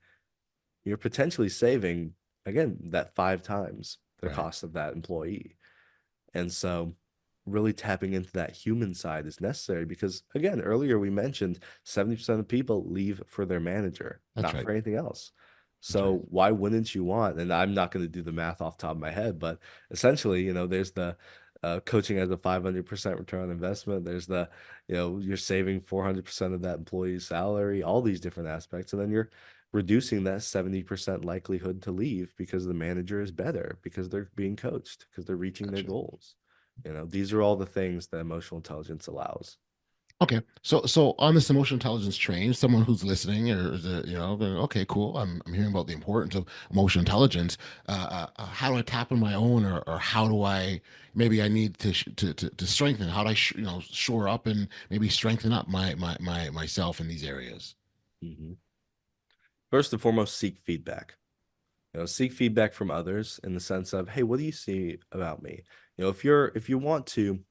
you're potentially saving, again, that 5 times the Right. cost of that employee. And so really tapping into that human side is necessary because again, earlier we mentioned 70% of people leave for their manager, That's not right. for anything else. That's right. So why wouldn't you want, and I'm not going to do the math off the top of my head, but essentially, there's the coaching as a 500% return on investment. There's the, you're saving 400% of that employee's salary, all these different aspects. And then you're reducing that 70% likelihood to leave because the manager is better, because they're being coached, because they're reaching their Gotcha. goals. These are all the things that emotional intelligence allows. Okay, so on this emotional intelligence train, someone who's listening, or is it, going, okay, cool. I'm hearing about the importance of emotional intelligence. How do I tap in my own, or how do I, maybe I need to strengthen? How do I shore up and maybe strengthen up my myself in these areas? Mhm. First and foremost, seek feedback. Seek feedback from others in the sense of, hey, what do you see about me? If you want to,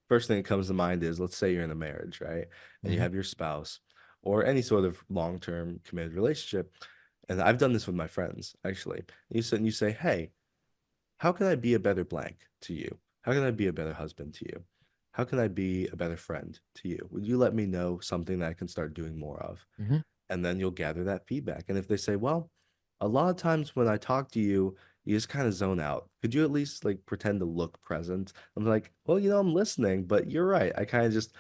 first thing that comes to mind is, let's say you're in a marriage, right? And you Hmm. have your spouse or any sort of long-term committed relationship. And I've done this with my friends, actually. You say, hey, how can I be a better blank to you? How can I be a better husband to you? How can I be a better friend to you? Would you let me know something that I can start doing more of? Hmm. And then you'll gather that feedback. And if they say, well, a lot of times when I talk to you, you just kind of zone out. Could you at least like pretend to look present? I'm like, well, I'm listening, but you're right. I kind of just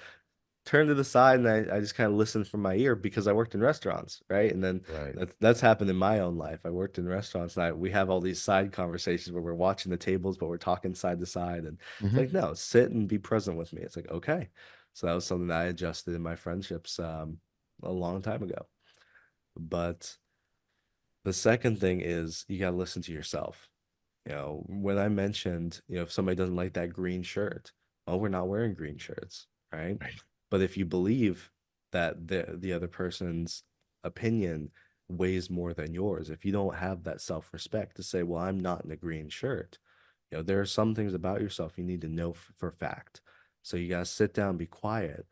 turn to the side and I just kind of listen from my ear because I worked in restaurants, right? And then Right. that's happened in my own life. I worked in restaurants and we have all these side conversations where we're watching the tables, but we're talking side to side. And it's Hmm. like, no, sit and be present with me. It's like, okay. So that was something that I adjusted in my friendships a long time ago. But the second thing is you got to listen to yourself. When I mentioned, if somebody doesn't like that green shirt, oh, we're not wearing green shirts, right? Right. But if you believe that the other person's opinion weighs more than yours, if you don't have that self-respect to say, well, I'm not in a green shirt, there are some things about yourself you need to know for fact. So you got to sit down, be quiet,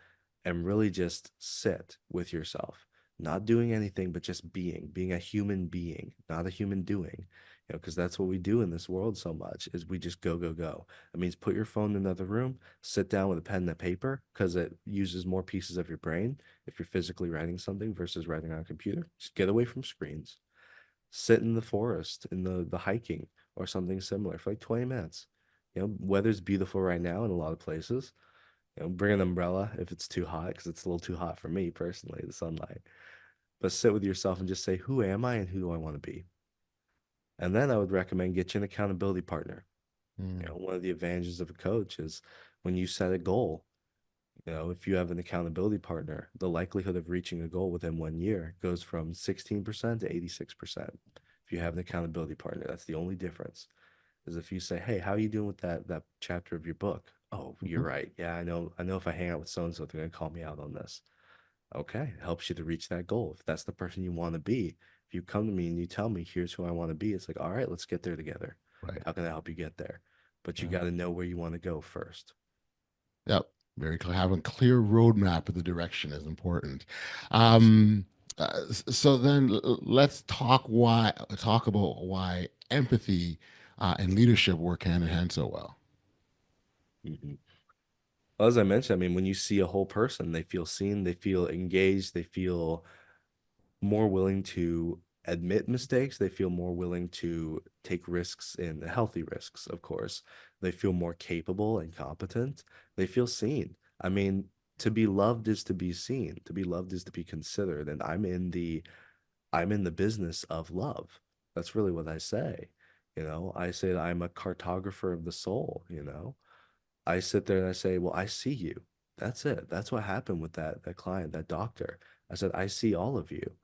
and really just sit with yourself, not doing anything, but just being a human being, not a human doing. Because that's what we do in this world so much is we just go, go, go. It means put your phone in another room, sit down with a pen and a paper because it uses more pieces of your brain if you're physically writing something versus writing on a computer. Just get away from screens. Sit in the forest, in the hiking or something similar for like 20 minutes. Weather's beautiful right now in a lot of places. Bring an umbrella if it's too hot because it's a little too hot for me personally, the sunlight. But sit with yourself and just say, who am I and who do I want to be? And then I would recommend get you an accountability partner. Mm. One of the advantages of a coach is when you set a goal, if you have an accountability partner, the likelihood of reaching a goal within 1 year goes from 16% to 86%. If you have an accountability partner, that's the only difference. Is if you say, "Hey, how are you doing with that chapter of your book?" "Oh, you're Mhm. right. Yeah, I know. I know if I hang out with so and so, they're gonna call me out on this." Okay, it helps you to reach that goal. If that's the person you want to be, if you come to me and you tell me, "Here's who I want to be," it's like, "All right, let's get there together. Right. How can I help you get there?" But you Yeah. got to know where you want to go first. Yep. Very clear. Having a clear roadmap of the direction is important. Absolutely. Um, so then let's talk about why empathy and leadership work hand in hand so well. Mhm. Well, as I mentioned, I mean, when you see a whole person, they feel seen, they feel engaged, they feel more willing to admit mistakes. They feel more willing to take risks and healthy risks, of course. They feel more capable and competent. They feel seen. I mean, to be loved is to be seen. To be loved is to be considered. And I'm in the business of love. That's really what I say. I say that I'm a cartographer of the soul. I sit there and I say, well, I see you. That's it. That's what happened with that client, that doctor. I said, I see all of you.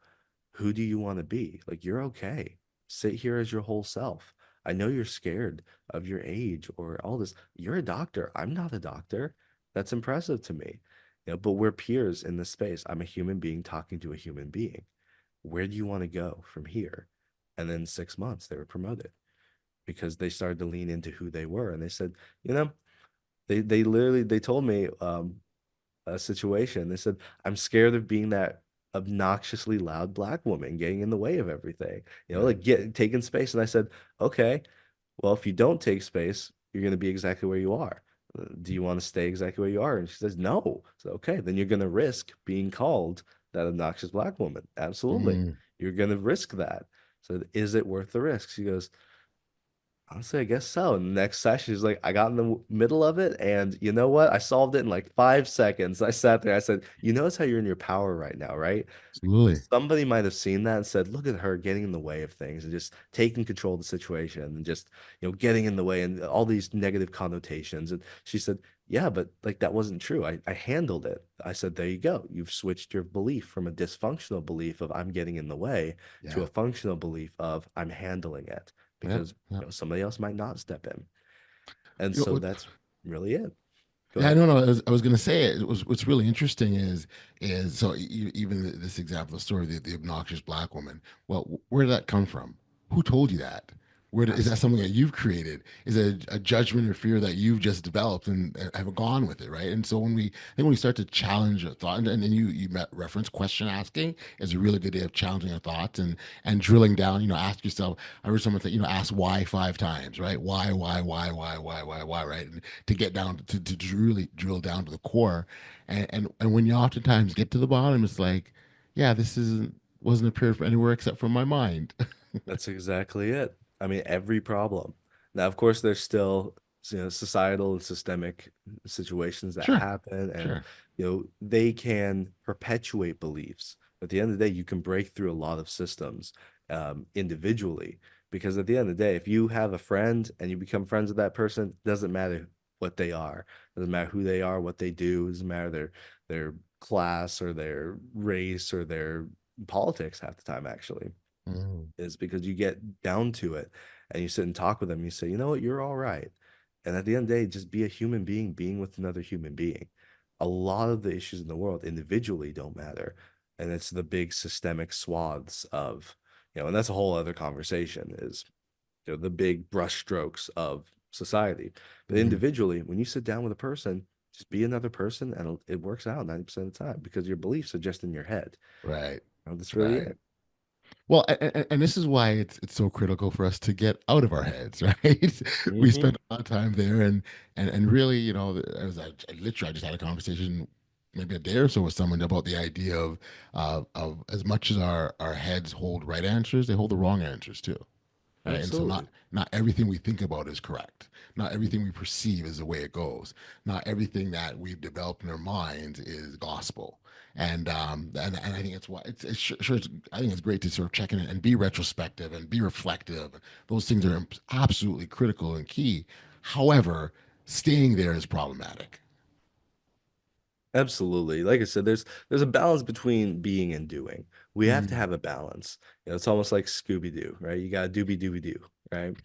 Who do you want to be? Like, you're okay. Sit here as your whole self. I know you're scared of your age or all this. You're a doctor. I'm not a doctor. That's impressive to me. But we're peers in this space. I'm a human being talking to a human being. Where do you want to go from here? And then 6 months, they were promoted because they started to lean into who they were. And they said, you know, they literally they told me a situation. They said, I'm scared of being that obnoxiously loud black woman getting in the way of everything, Right. like taking space. And I said, okay, well, if you don't take space, you're going to be exactly where you are. Do you want to stay exactly where you are? And she says, no. So, okay, then you're going to risk being called that obnoxious black woman. Absolutely. Mm. You're going to risk that. So, is it worth the risk? She goes, Honestly, I guess so. And the next session, she's like, I got in the middle of it, and you know what? I solved it in like 5 seconds. I sat there, I said, you notice how you're in your power right now, right? Absolutely. Somebody might have seen that and said, look at her getting in the way of things and just taking control of the situation and just, getting in the way and all these negative connotations. And she said, yeah, but like that wasn't true. I handled it. I said, there you go. You've switched your belief from a dysfunctional belief of I'm getting in the way to Yeah. a functional belief of I'm handling it Yep. because Yep. somebody else might not step in. And You so know, that's really it. Go yeah, ahead. no, no. I was going to say it was what's really interesting is so even this example, the story of the obnoxious black woman. Well, where did that come from? Who told you that? Is that something that you've created? Is it a judgment or fear that you've just developed and have gone with it, right? And so I think when we start to challenge a thought, and then you reference question asking is a really good way of challenging our thoughts and drilling down. Ask yourself. I heard someone say, ask why 5 times, right? Why, right? And to get down to really drill down to the core, and when you oftentimes get to the bottom, it's like, yeah, this wasn't appeared for anywhere except for my mind. That's exactly it. I mean, every problem. Now, of course, there's still, societal and systemic situations that Sure, happen, and sure. they can perpetuate beliefs. But at the end of the day, you can break through a lot of systems individually. Because at the end of the day, if you have a friend and you become friends with that person, doesn't matter what they are, doesn't matter who they are, what they do, doesn't matter their class or their race or their politics half the time, actually Mm, is because you get down to it and you sit and talk with them. You say, you know what, you're all right. And at the end of the day, just be a human being, being with another human being. A lot of the issues in the world individually don't matter. And it's the big systemic swaths of, and that's a whole other conversation is, the big brushstrokes of society. But mhm. individually, when you sit down with a person, just be another person and it works out 90% of the time because your beliefs are just in your head. Right, That's really right. it. Well, and this is why it's so critical for us to get out of our heads, right? We Hmm. spend a lot of time there, and really, I just had a conversation maybe a day or so with someone about the idea of as much as our heads hold right answers, they hold the wrong answers too, right? And so not Absolutely. not everything we think about is correct. Not everything we perceive is the way it goes. Not everything that we've developed in our minds is gospel. And I think it's why I think it's great to sort of check in and be retrospective and be reflective. Those things are absolutely critical and key. However, staying there is problematic. Absolutely. Like I said, there's a balance between being and doing. We have to Mhm. have a balance. It's almost like Scooby-Doo, right? You gotta doobie dooby doo, right?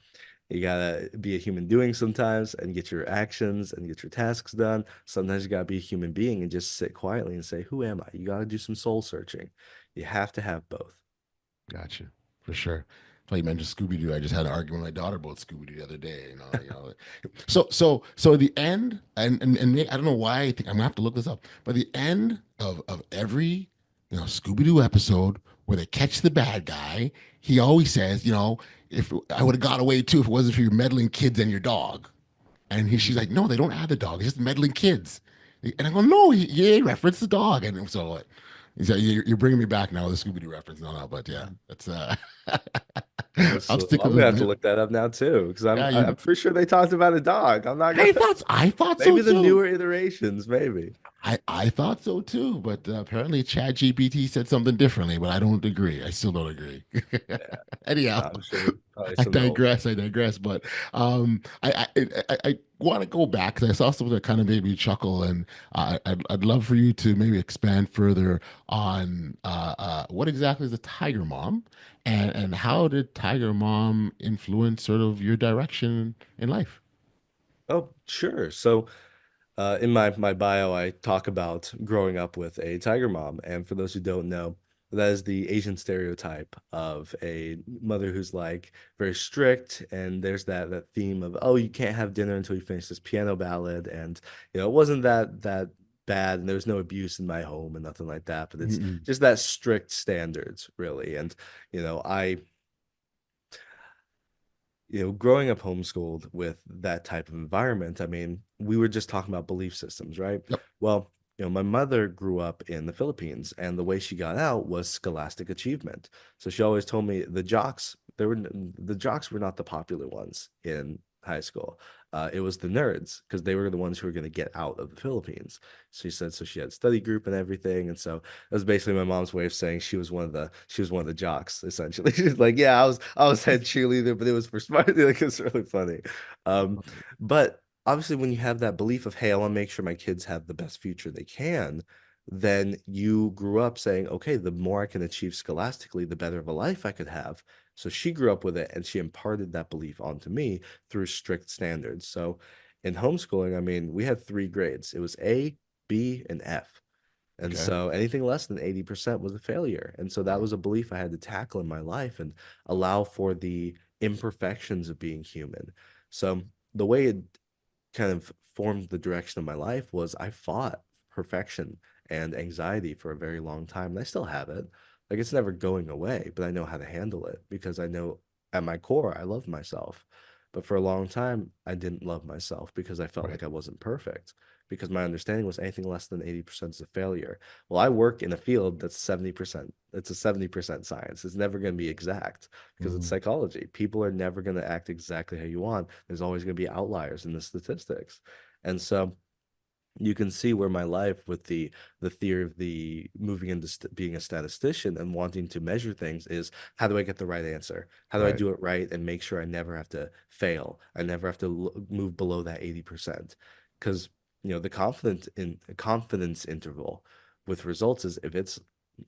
You gotta be a human doing sometimes and get your actions and get your tasks done. Sometimes you gotta be a human being and just sit quietly and say, who am I? You gotta do some soul searching. You have to have both. Gotcha, for sure. Like you mentioned Scooby Doo. I just had an argument with my daughter about Scooby Doo the other day. So the end, and I don't know why. I think I'm gonna have to look this up. But the end of every Scooby Doo episode where they catch the bad guy, he always says, if I would have got away too if it wasn't for your meddling kids and your dog. And she's Mhm. like, no, they don't have the dog. It's just meddling kids. And I go, no, he referenced the dog. And so he's like, you're bringing me back now with the Scooby Doo reference. No, no, but yeah, that's I'll So stick I'm with gonna have to the look that up now too, because I'm yeah. I'm pretty sure they talked about a dog. I'm not gonna I thought so maybe the too. newer iterations, maybe. I thought so too, but apparently Chad GPT said something differently, but I don't agree. I still don't agree. Yeah, Anyhow, I'm sure probably I some of the old. digress. I digress. But I want to go back because I saw something that kind of made me chuckle, and I'd love for you to maybe expand further on what exactly is a Tiger Mom, and how did Tiger Mom influence sort of your direction in life? Oh, sure. So in my bio, I talk about growing up with a tiger mom, and for those who don't know, that is the Asian stereotype of a mother who's like very strict, and there's that theme of oh, you can't have dinner until you finish this piano ballad, and it wasn't that bad, and there was no abuse in my home and nothing like that, but it's Mm-mm. just that strict standards really, and I growing up homeschooled with that type of environment, I mean, we were just talking about belief systems, right? Yep. Well, my mother grew up in the Philippines, and the way she got out was scholastic achievement. So she always told me the jocks, the jocks were not the popular ones in high school. It was the nerds because they were the ones who were going to get out of the Philippines. She said so she had study group and everything, and so that was basically my mom's way of saying she was one of the jocks essentially. She's like, yeah, I was head cheerleader, but it was for smart. Like it's really funny. Um, but obviously, when you have that belief of hey, I want to make sure my kids have the best future they can, then you grew up saying, okay, the more I can achieve scholastically, the better of a life I could have. So she grew up with it and she imparted that belief onto me through strict standards. So in homeschooling, I mean, we had three grades. It was A, B, and F. And Okay. so anything less than 80% was a failure. And so that Wow. was a belief I had to tackle in my life and allow for the imperfections of being human. So the way it kind of formed the direction of my life was I fought perfection and anxiety for a very long time. And I still have it. Like it's never going away, but I know how to handle it because I know at my core I love myself. But for a long time, I didn't love myself because I felt Right. like I wasn't perfect. Because my understanding was anything less than 80% is a failure. Well, I work in a field that's 70%. It's a 70% science. It's never going to be exact because it's Mhm. psychology. People are never going to act exactly how you want. There's always going to be outliers in the statistics. And so you can see where my life with the theory of the moving into being a statistician and wanting to measure things is how do I get the right answer? How do I Right. do it right and make sure I never have to fail? I never have to move below that 80%. Because the confidence interval with results is if it's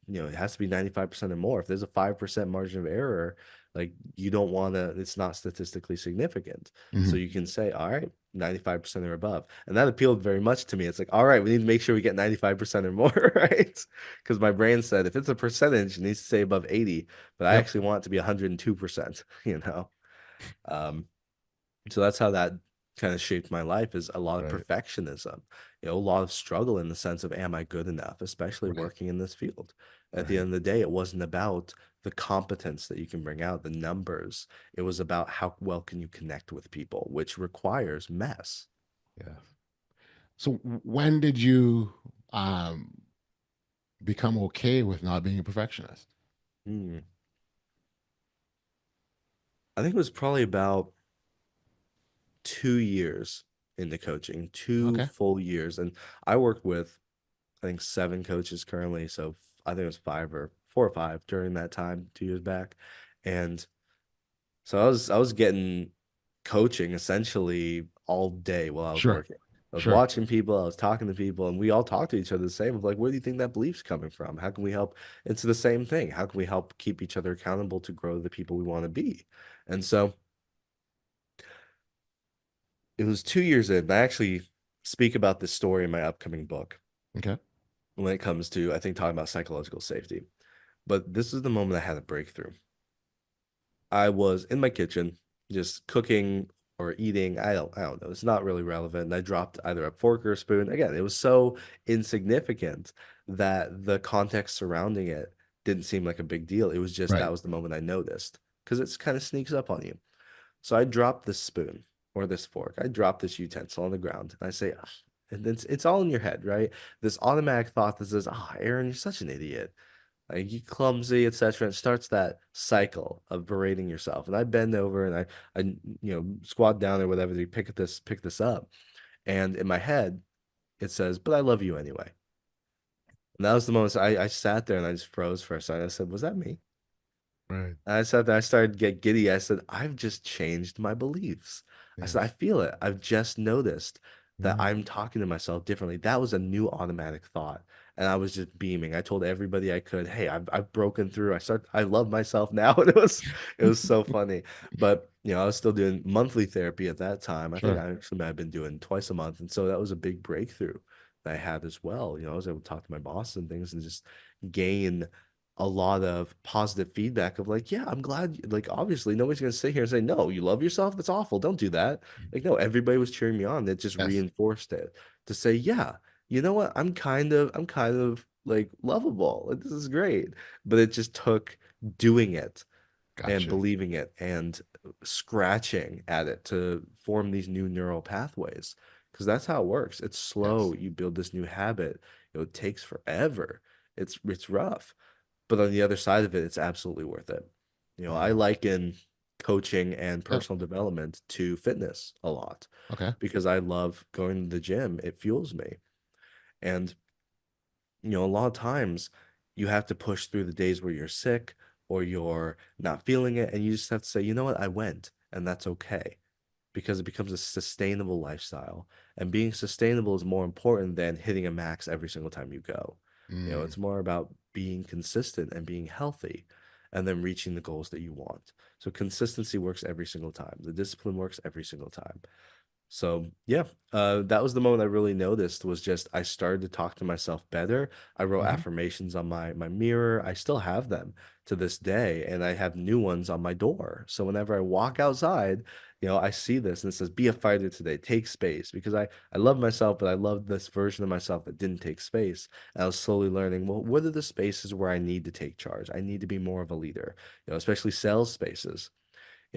it has to be 95% or more. If there's a 5% margin of error, like you don't want to, it's not statistically significant. So Mhm. you can say, all right, 95% or above. And that appealed very much to me. It's like, all right, we need to make sure we get 95% or more, right? Because my brain said if it's a percentage, it needs to say above 80, but I Yep. actually want it to be 102%, you know? Um, so that's how that kind of shaped my life is a lot of Right. perfectionism, a lot of struggle in the sense of, am I good enough, especially Right. working in this field? At the Right. end of the day, it wasn't about the competence that you can bring out, the numbers. It was about how well can you connect with people, which requires mess. Yeah. So when did you become okay with not being a perfectionist? Hmm. I think it was probably about 2 years into coaching, two Okay. full years. And I work with, I think, seven coaches currently. So I think it was five or four or five during that time, 2 years back. And so I was getting coaching essentially all day while I was Sure. working. I was Sure. watching people, I was talking to people, and we all talk to each other the same of like, where do you think that belief's coming from? How can we help? It's the same thing. How can we help keep each other accountable to grow the people we want to be? And so it was 2 years in. I actually speak about this story in my upcoming book Okay. when it comes to, I think, talking about psychological safety. But this is the moment I had a breakthrough. I was in my kitchen just cooking or eating. I don't know. It's not really relevant. And I dropped either a fork or a spoon. Again, it was so insignificant that the context surrounding it didn't seem like a big deal. It was just Right. that was the moment I noticed because it kind of sneaks up on you. So I drop this spoon or this fork. I drop this utensil on the ground and I say, "Ugh," and it's all in your head, right? This automatic thought that says, "Ah, Aaron, you're such an idiot. Like you clumsy, etc." And it starts that cycle of berating yourself. And I bend over and I squat down or whatever to pick this up. And in my head, it says, "But I love you anyway." And that was the moment I sat there and I just froze for a second. I said, "Was that me?" Right. And I said that I started to get giddy. I said, I've just changed my beliefs. I said, I Yes. feel it. I've just noticed that Mhm. I'm talking to myself differently. That was a new automatic thought. And I was just beaming. I told everybody I could, hey, I've broken through. I love myself now. And it was so funny. But I was still doing monthly therapy at that time. I think Sure. I actually might have been doing twice a month. And so that was a big breakthrough that I had as well. I was able to talk to my boss and things and just gain a lot of positive feedback of like, yeah, I'm glad, like, obviously nobody's gonna sit here and say, no, you love yourself. That's awful. Don't do that. Like, no, everybody was cheering me on. That just Yes. reinforced it to say, yeah, you know what? I'm kind of like lovable. Like, this is great. But it just took doing it and Gotcha. believing it and scratching at it to form these new neural pathways. Because that's how it works. It's slow. Yes. You build this new habit. It takes forever. It's rough. But on the other side of it, it's absolutely worth it. I Mm. liken coaching and Yep. personal development to fitness a lot Okay. because I love going to the gym. It fuels me. And, a lot of times you have to push through the days where you're sick or you're not feeling it. And you just have to say, you know what, I went, and that's okay because it becomes a sustainable lifestyle. And being sustainable is more important than hitting a max every single time you go. Mm. It's more about being consistent and being healthy and then reaching the goals that you want. So consistency works every single time. The discipline works every single time. So yeah, that was the moment I really noticed was just I started to talk to myself better. I wrote Hmm. affirmations on my mirror. I still have them to this day, and I have new ones on my door. So whenever I walk outside, I see this and it says, "Be a fighter today. Take space." Because I love myself, but I love this version of myself that didn't take space. And I was slowly learning, well, what are the spaces where I need to take charge? I need to be more of a leader. Especially sales spaces.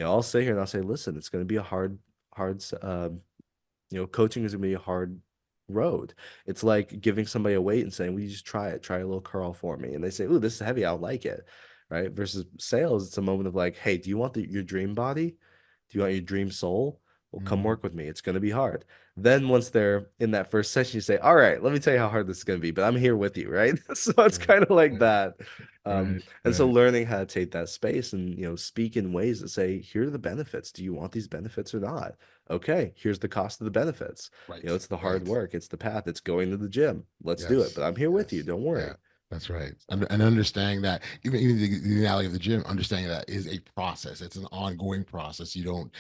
I'll sit here and I'll say, "Listen, it's going to be a hard coaching is gonna be a hard road. It's like giving somebody a weight and saying, "Will you just try it? Try a little curl for me." And they say, "Ooh, this is heavy. I'll like it." Right? Versus sales, it's a moment of like, "Hey, do you want your dream body? Do you want your dream soul? Well, come Mm. work with me. It's gonna be hard." Then once they're in that first session, you say, "All right, let me tell you how hard this is gonna be, but I'm here with you." Right? So it's Right. kind of like Right. that. Right. And so Right. learning how to take that space and speak in ways that say, "Here are the benefits. Do you want these benefits or not? Okay, here's the cost of the benefits. Right. It's the hard Right. work, it's the path, it's going to the gym. Let's do it. Yes. But I'm here with you. Yes. Don't Yeah. worry." That's right. So, And understanding that even the analogy of the gym, understanding that is a process. It's an ongoing process. You don't,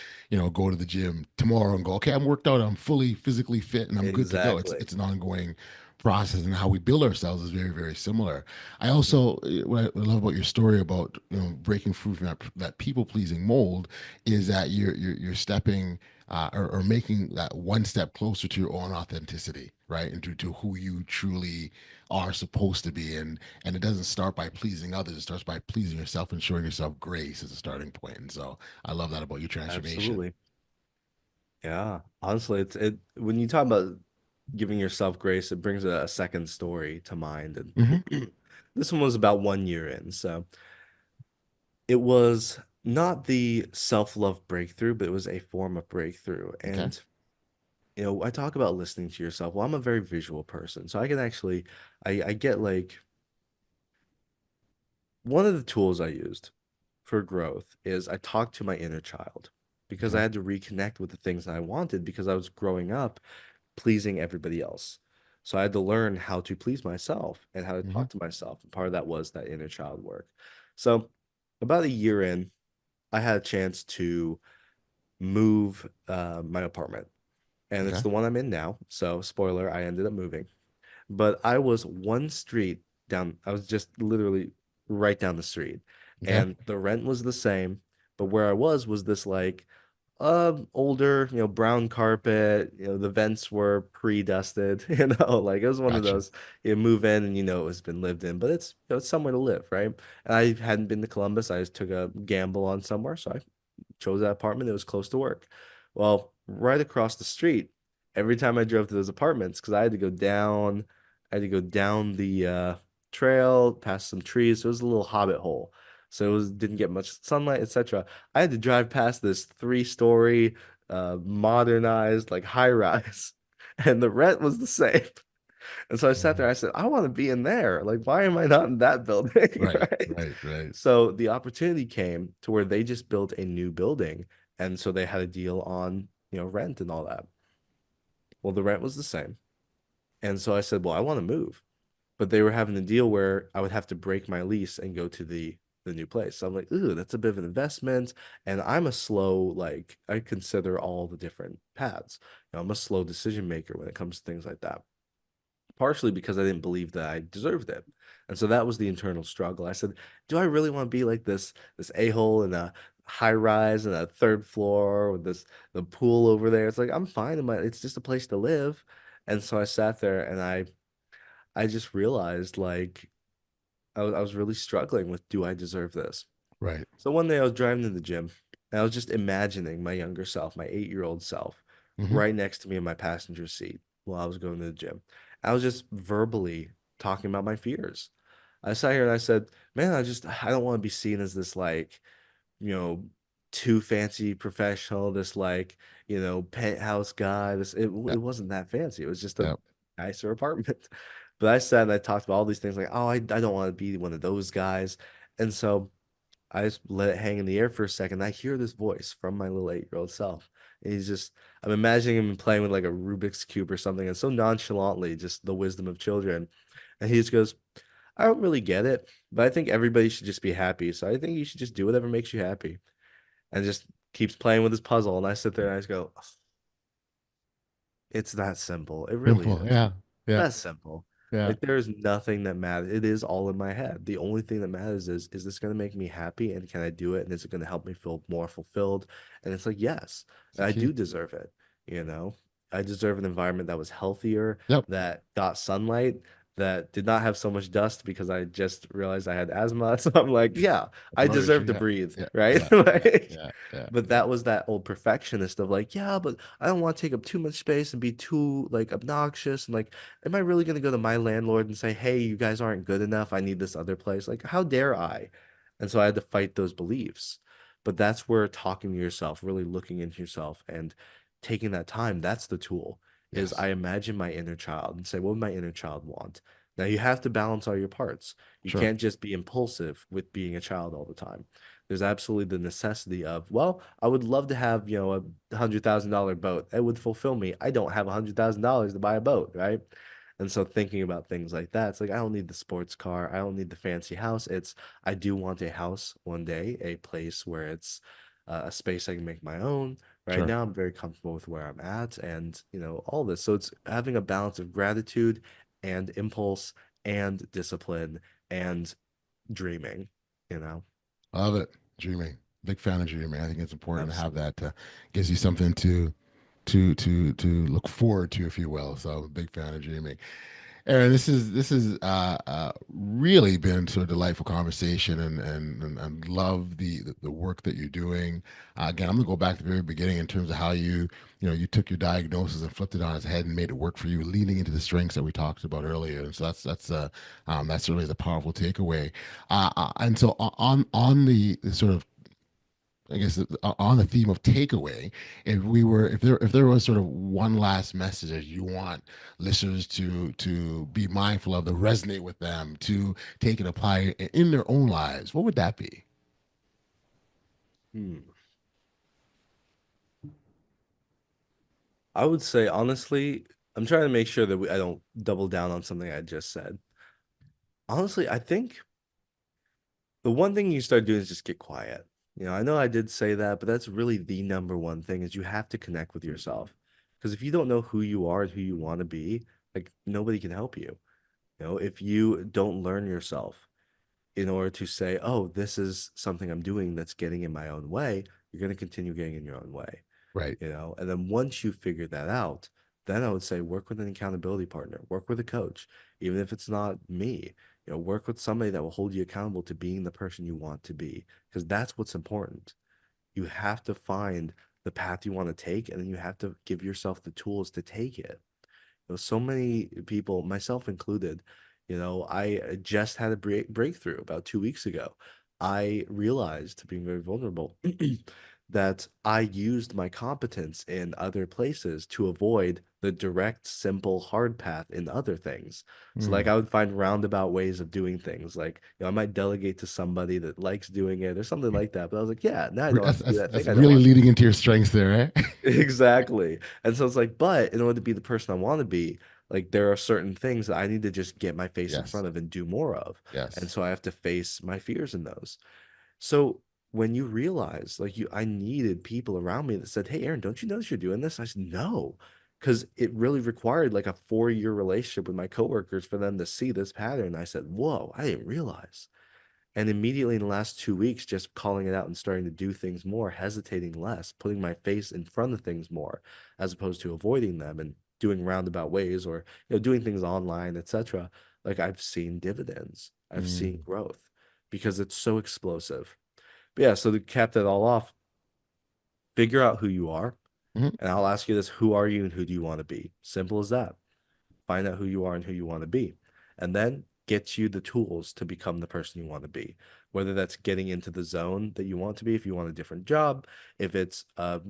go to the gym tomorrow and go, okay, I'm worked out, I'm fully physically fit, and I'm good to go. It's exactly. it's an ongoing process, and how we build ourselves is very, very similar. I Mhm. also what I love about your story about breaking free from that people pleasing mold is that you're stepping or making that one step closer to your own authenticity, right? And to who you truly are supposed to be. And it doesn't start by pleasing others. It starts by pleasing yourself and showing yourself grace as a starting point. And so I love that about your transformation. Absolutely. Yeah. Honestly, it when you talk about giving yourself grace, it brings a second story to mind. Hmm. And this one was about 1 year in. So it was not the self-love breakthrough, but it was a form of breakthrough. Okay. And I talk about listening to yourself. Well, I'm a very visual person, so I can actually, I get like one of the tools I used for growth is I talked to my inner child because I Okay. had to reconnect with the things that I wanted because I was growing up pleasing everybody else. So I had to learn how to please myself and how to Hmm. talk to myself. And part of that was that inner child work. So about a year in, I had a chance to move my apartment, and it's Okay. the one I'm in now. So spoiler, I ended up moving. But I was one street down. I was just literally right down the street, Okay. and the rent was the same. But where I was this like older, brown carpet. The vents were pre-dusted. Like it was one of Gotcha. those you move in and it's been lived in, but it's somewhere to live, right? And I hadn't been to Columbus. I just took a gamble on somewhere, so I chose that apartment. It was close to work. Well, right across the street, every time I drove to those apartments, because I had to go down the trail, past some trees. So it was a little hobbit hole. So didn't get much sunlight, etc. I had to drive past this three-story, modernized, like high rise, and the rent was the same. And so I sat there, Mhm. I said, I want to be in there. Like, why am I not in that building? Right. Right. Right. Right. So the opportunity came to where they just built a new building. And so they had a deal on, rent and all that. Well, the rent was the same. And so I said, well, I want to move. But they were having a deal where I would have to break my lease and go to the new place. So I'm like, ooh, that's a bit of an investment. And I'm a slow, like, I consider all the different paths. I'm a slow decision maker when it comes to things like that, partially because I didn't believe that I deserved it. And so that was the internal struggle. I said, do I really want to be like this a-hole in a high rise and a third floor with the pool over there? It's like I'm fine in it's just a place to live. And so I sat there and I just realized like I was really struggling with, do I deserve this? Right. So one day I was driving to the gym and I was just imagining my younger self, my 8-year-old self, Hmm. right next to me in my passenger seat while I was going to the gym. I was just verbally talking about my fears. I sat here and I said, man, I don't want to be seen as this like you know, too fancy professional, this like, penthouse guy. It Yeah. wasn't that fancy. It was just a Yeah. nicer apartment. But I sat and I talked about all these things like, oh, I don't want to be one of those guys. And so I just let it hang in the air for a second. I hear this voice from my little 8-year-old self. And I'm imagining him playing with like a Rubik's Cube or something, and so nonchalantly, just the wisdom of children. And he just goes, I don't really get it, but I think everybody should just be happy. So I think you should just do whatever makes you happy. And just keeps playing with his puzzle. And I sit there and I just go, it's that simple. It really Simple. is. Yeah. Yeah. That's simple. Yeah. Like there's nothing that matters. It is all in my head. The only thing that matters is this going to make me happy and can I do it? And is it going to help me feel more fulfilled? And it's like, yes, It's the I key. do deserve it. You know, I deserve an environment that was healthier, Yep. that got sunlight, that did not have so much dust because I just realized I had asthma. So I'm like, yeah, That's I another issue. deserve to Yeah. breathe, Yeah. right? Yeah. Yeah. Like, Yeah. Yeah. but Yeah. that was that old perfectionist of like, yeah, but I don't want to take up too much space and be too like obnoxious and like, am I really going to go to my landlord and say, hey, you guys aren't good enough, I need this other place? Like, how dare I? And so I had to fight those beliefs. But that's where talking to yourself, really looking into yourself and taking that time, that's the tool. Is Yes. I imagine my inner child and say, what would my inner child want? Now you have to balance all your parts. You Sure. can't just be impulsive with being a child all the time. There's absolutely the necessity of, well, I would love to have, $100,000 boat. That would fulfill me. I don't have $100,000 to buy a boat, right? And so thinking about things like that, it's like I don't need the sports car, I don't need the fancy house. It's I do want a house one day, a place where it's a space I can make my own. Right Sure. now, I'm very comfortable with where I'm at, and all this. So it's having a balance of gratitude and impulse and discipline and dreaming. You know, Love it. Dreaming. Big fan of dreaming. I think it's important to have absolutely. that. Gives you something to look forward to, if you will. So I'm a big fan of dreaming. Aaron, this is really been sort of delightful conversation, and love the work that you're doing. Again, I'm gonna go back to the very beginning in terms of how you took your diagnosis and flipped it on its head and made it work for you, leaning into the strengths that we talked about earlier. And so that's really the powerful takeaway. And so on the sort of, I guess, on the theme of takeaway, if there was sort of one last message that you want listeners to be mindful of, to resonate with them, to take and apply it in their own lives, what would that be? Hmm. I would say honestly, I'm trying to make sure that I don't double down on something I just said. Honestly, I think the one thing you start doing is just get quiet. I know I did say that, but that's really the number one thing is you have to connect with yourself. Because if you don't know who you are and who you want to be, like nobody can help you. If you don't learn yourself in order to say, oh, this is something I'm doing that's getting in my own way, you're going to continue getting in your own way. Right. And then once you figure that out, then I would say work with an accountability partner, work with a coach, even if it's not me. Work with somebody that will hold you accountable to being the person you want to be, because that's what's important. You have to find the path you want to take, and then you have to give yourself the tools to take it. So many people, myself included, I just had a breakthrough about 2 weeks ago. I realized, being very vulnerable, that I used my competence in other places to avoid the direct, simple, hard path in other things. So, like, Hmm. I would find roundabout ways of doing things. Like, I might delegate to somebody that likes doing it or something like that. But I was like, yeah, now I don't have That's, to do that's, that that's thing I don't really want to leading do. into your strengths there, eh? Exactly. And so it's like, but in order to be the person I want to be, like there are certain things that I need to just get my face in Yes. front of and do more of. And Yes. so I have to face my fears in those. So when you realize like I needed people around me that said, hey, Aaron, don't you notice you're doing this? I said, no, because it really required like a 4-year relationship with my coworkers for them to see this pattern. I said, whoa, I didn't realize. And immediately in the last 2 weeks, just calling it out and starting to do things more, hesitating less, putting my face in front of things more, as opposed to avoiding them and doing roundabout ways or doing things online, etc. Like I've seen dividends, I've seen Mm. growth because it's so explosive. But yeah, so to cap that all off, figure out who you are. Mhm. And I'll ask you this, who are you and who do you want to be? Simple as that. Find out who you are and who you want to be. And then gets you the tools to become the person you want to be, whether that's getting into the zone that you want to be, if you want a different job, if it's a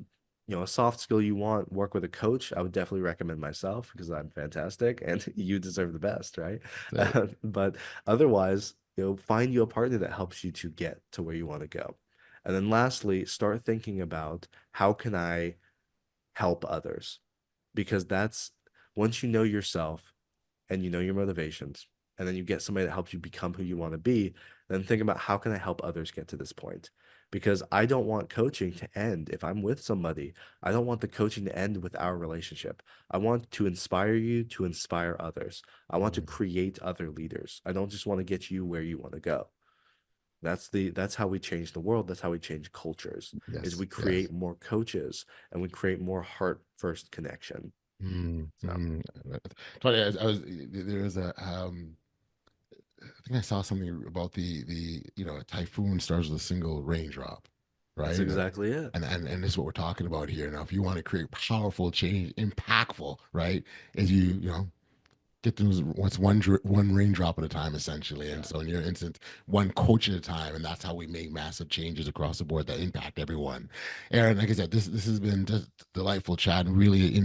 soft skill you want, work with a coach. I would definitely recommend myself because I'm fantastic and you deserve the best, right? So, But otherwise, find you a partner that helps you to get to where you want to go. And then lastly, start thinking about how can I help others? Because that's once you know yourself and you know your motivations, and then you get somebody that helps you become who you want to be, then think about how can I help others get to this point? Because I don't want coaching to end. If I'm with somebody, I don't want the coaching to end with our relationship. I want to inspire you to inspire others. I want to create other leaders. I don't just want to get you where you want to go. That's how we change the world. That's how we change cultures, is yes, we yes. create more coaches and we create more heart first connection. Mm, So mm. Funny, there was I think I saw something about a typhoon starts with a single raindrop, that's right? exactly it. And this is what we're talking about here. Now, if you want to create powerful change, impactful, right, is you get those what's one raindrop at a time, essentially. And Yeah. so in your instance, one coach at a time, and that's how we make massive changes across the board that impact everyone. Aaron, like I said, this has been just delightful chat, and really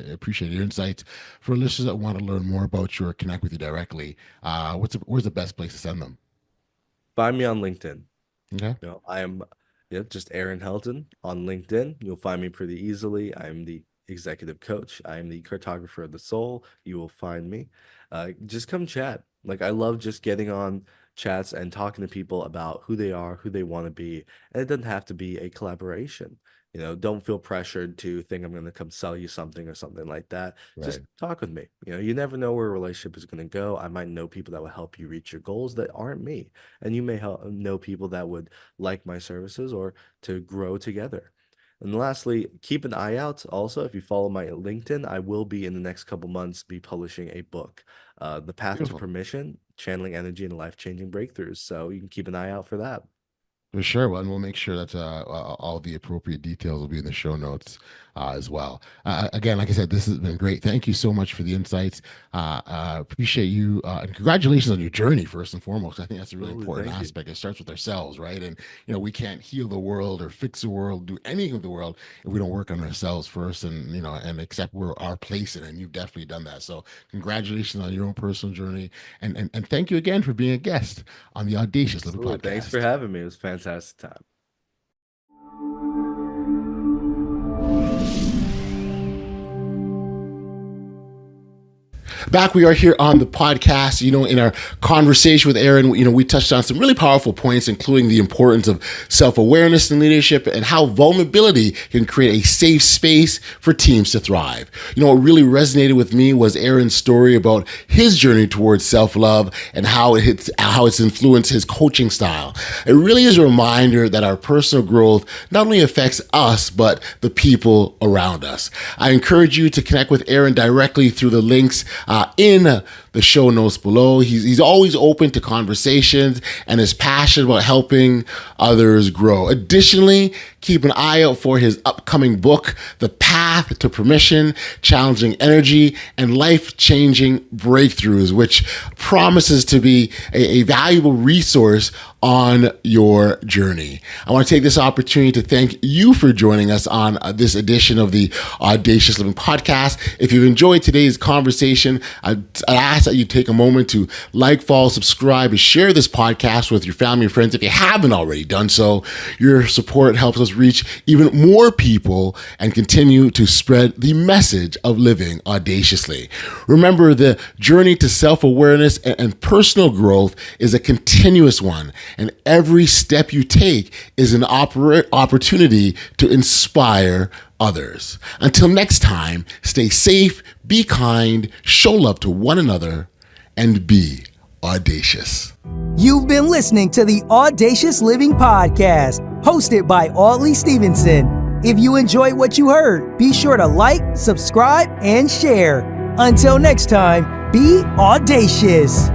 appreciate your insights. For listeners that want to learn more about you or connect with you directly, where's the best place to send them? Find me on LinkedIn. Okay. I am just Aaron Helton on LinkedIn. You'll find me pretty easily. I'm the executive coach. I am the cartographer of the soul. You will find me. Just come chat. Like I love just getting on chats and talking to people about who they are, who they want to be. And it doesn't have to be a collaboration. Don't feel pressured to think I'm going to come sell you something or something like that. Just Right. talk with me. You never know where a relationship is going to go. I might know people that will help you reach your goals that aren't me. And you may know people that would like my services or to grow together. And lastly, keep an eye out. Also, if you follow my LinkedIn, I will be in the next couple months be publishing a book, The Path to Beautiful. Permission, Channeling Energy and Life-Changing Breakthroughs. So you can keep an eye out for that. For sure. Well, and we'll make sure that all the appropriate details will be in the show notes as well. Again, like I said, this has been great. Thank you so much for the insights. Appreciate you. And congratulations on your journey, first and foremost. I think that's a really Absolutely. important Thank you. aspect. It starts with ourselves, right? And, we can't heal the world or fix the world, do anything with the world if we don't work on ourselves first and accept where our place in it. And you've definitely done that. So congratulations on your own personal journey. And thank you again for being a guest on the Audacious Living Absolutely. Thanks for Podcast. having me. It was a fantastic time. Back we are here on the podcast. In our conversation with Aaron, we touched on some really powerful points, including the importance of self-awareness in leadership and how vulnerability can create a safe space for teams to thrive. What really resonated with me was Aaron's story about his journey towards self-love and how it's influenced his coaching style. It really is a reminder that our personal growth not only affects us, but the people around us. I encourage you to connect with Aaron directly through the links in the show notes below. He's always open to conversations and is passionate about helping others grow. Additionally, keep an eye out for his upcoming book, The Path to Permission, Challenging Energy and Life-Changing Breakthroughs, which promises to be a valuable resource on your journey. I want to take this opportunity to thank you for joining us on this edition of the Audacious Living Podcast. If you've enjoyed today's conversation, I ask that you take a moment to like, follow, subscribe, and share this podcast with your family and friends if you haven't already done so. Your support helps us reach even more people and continue to spread the message of living audaciously. Remember, the journey to self-awareness and personal growth is a continuous one, and every step you take is an opportunity to inspire others. Until next time, stay safe, be kind, show love to one another, and be audacious. You've been listening to the Audacious Living Podcast, hosted by Audley Stephenson. If you enjoyed what you heard, be sure to like, subscribe, and share. Until next time, be audacious.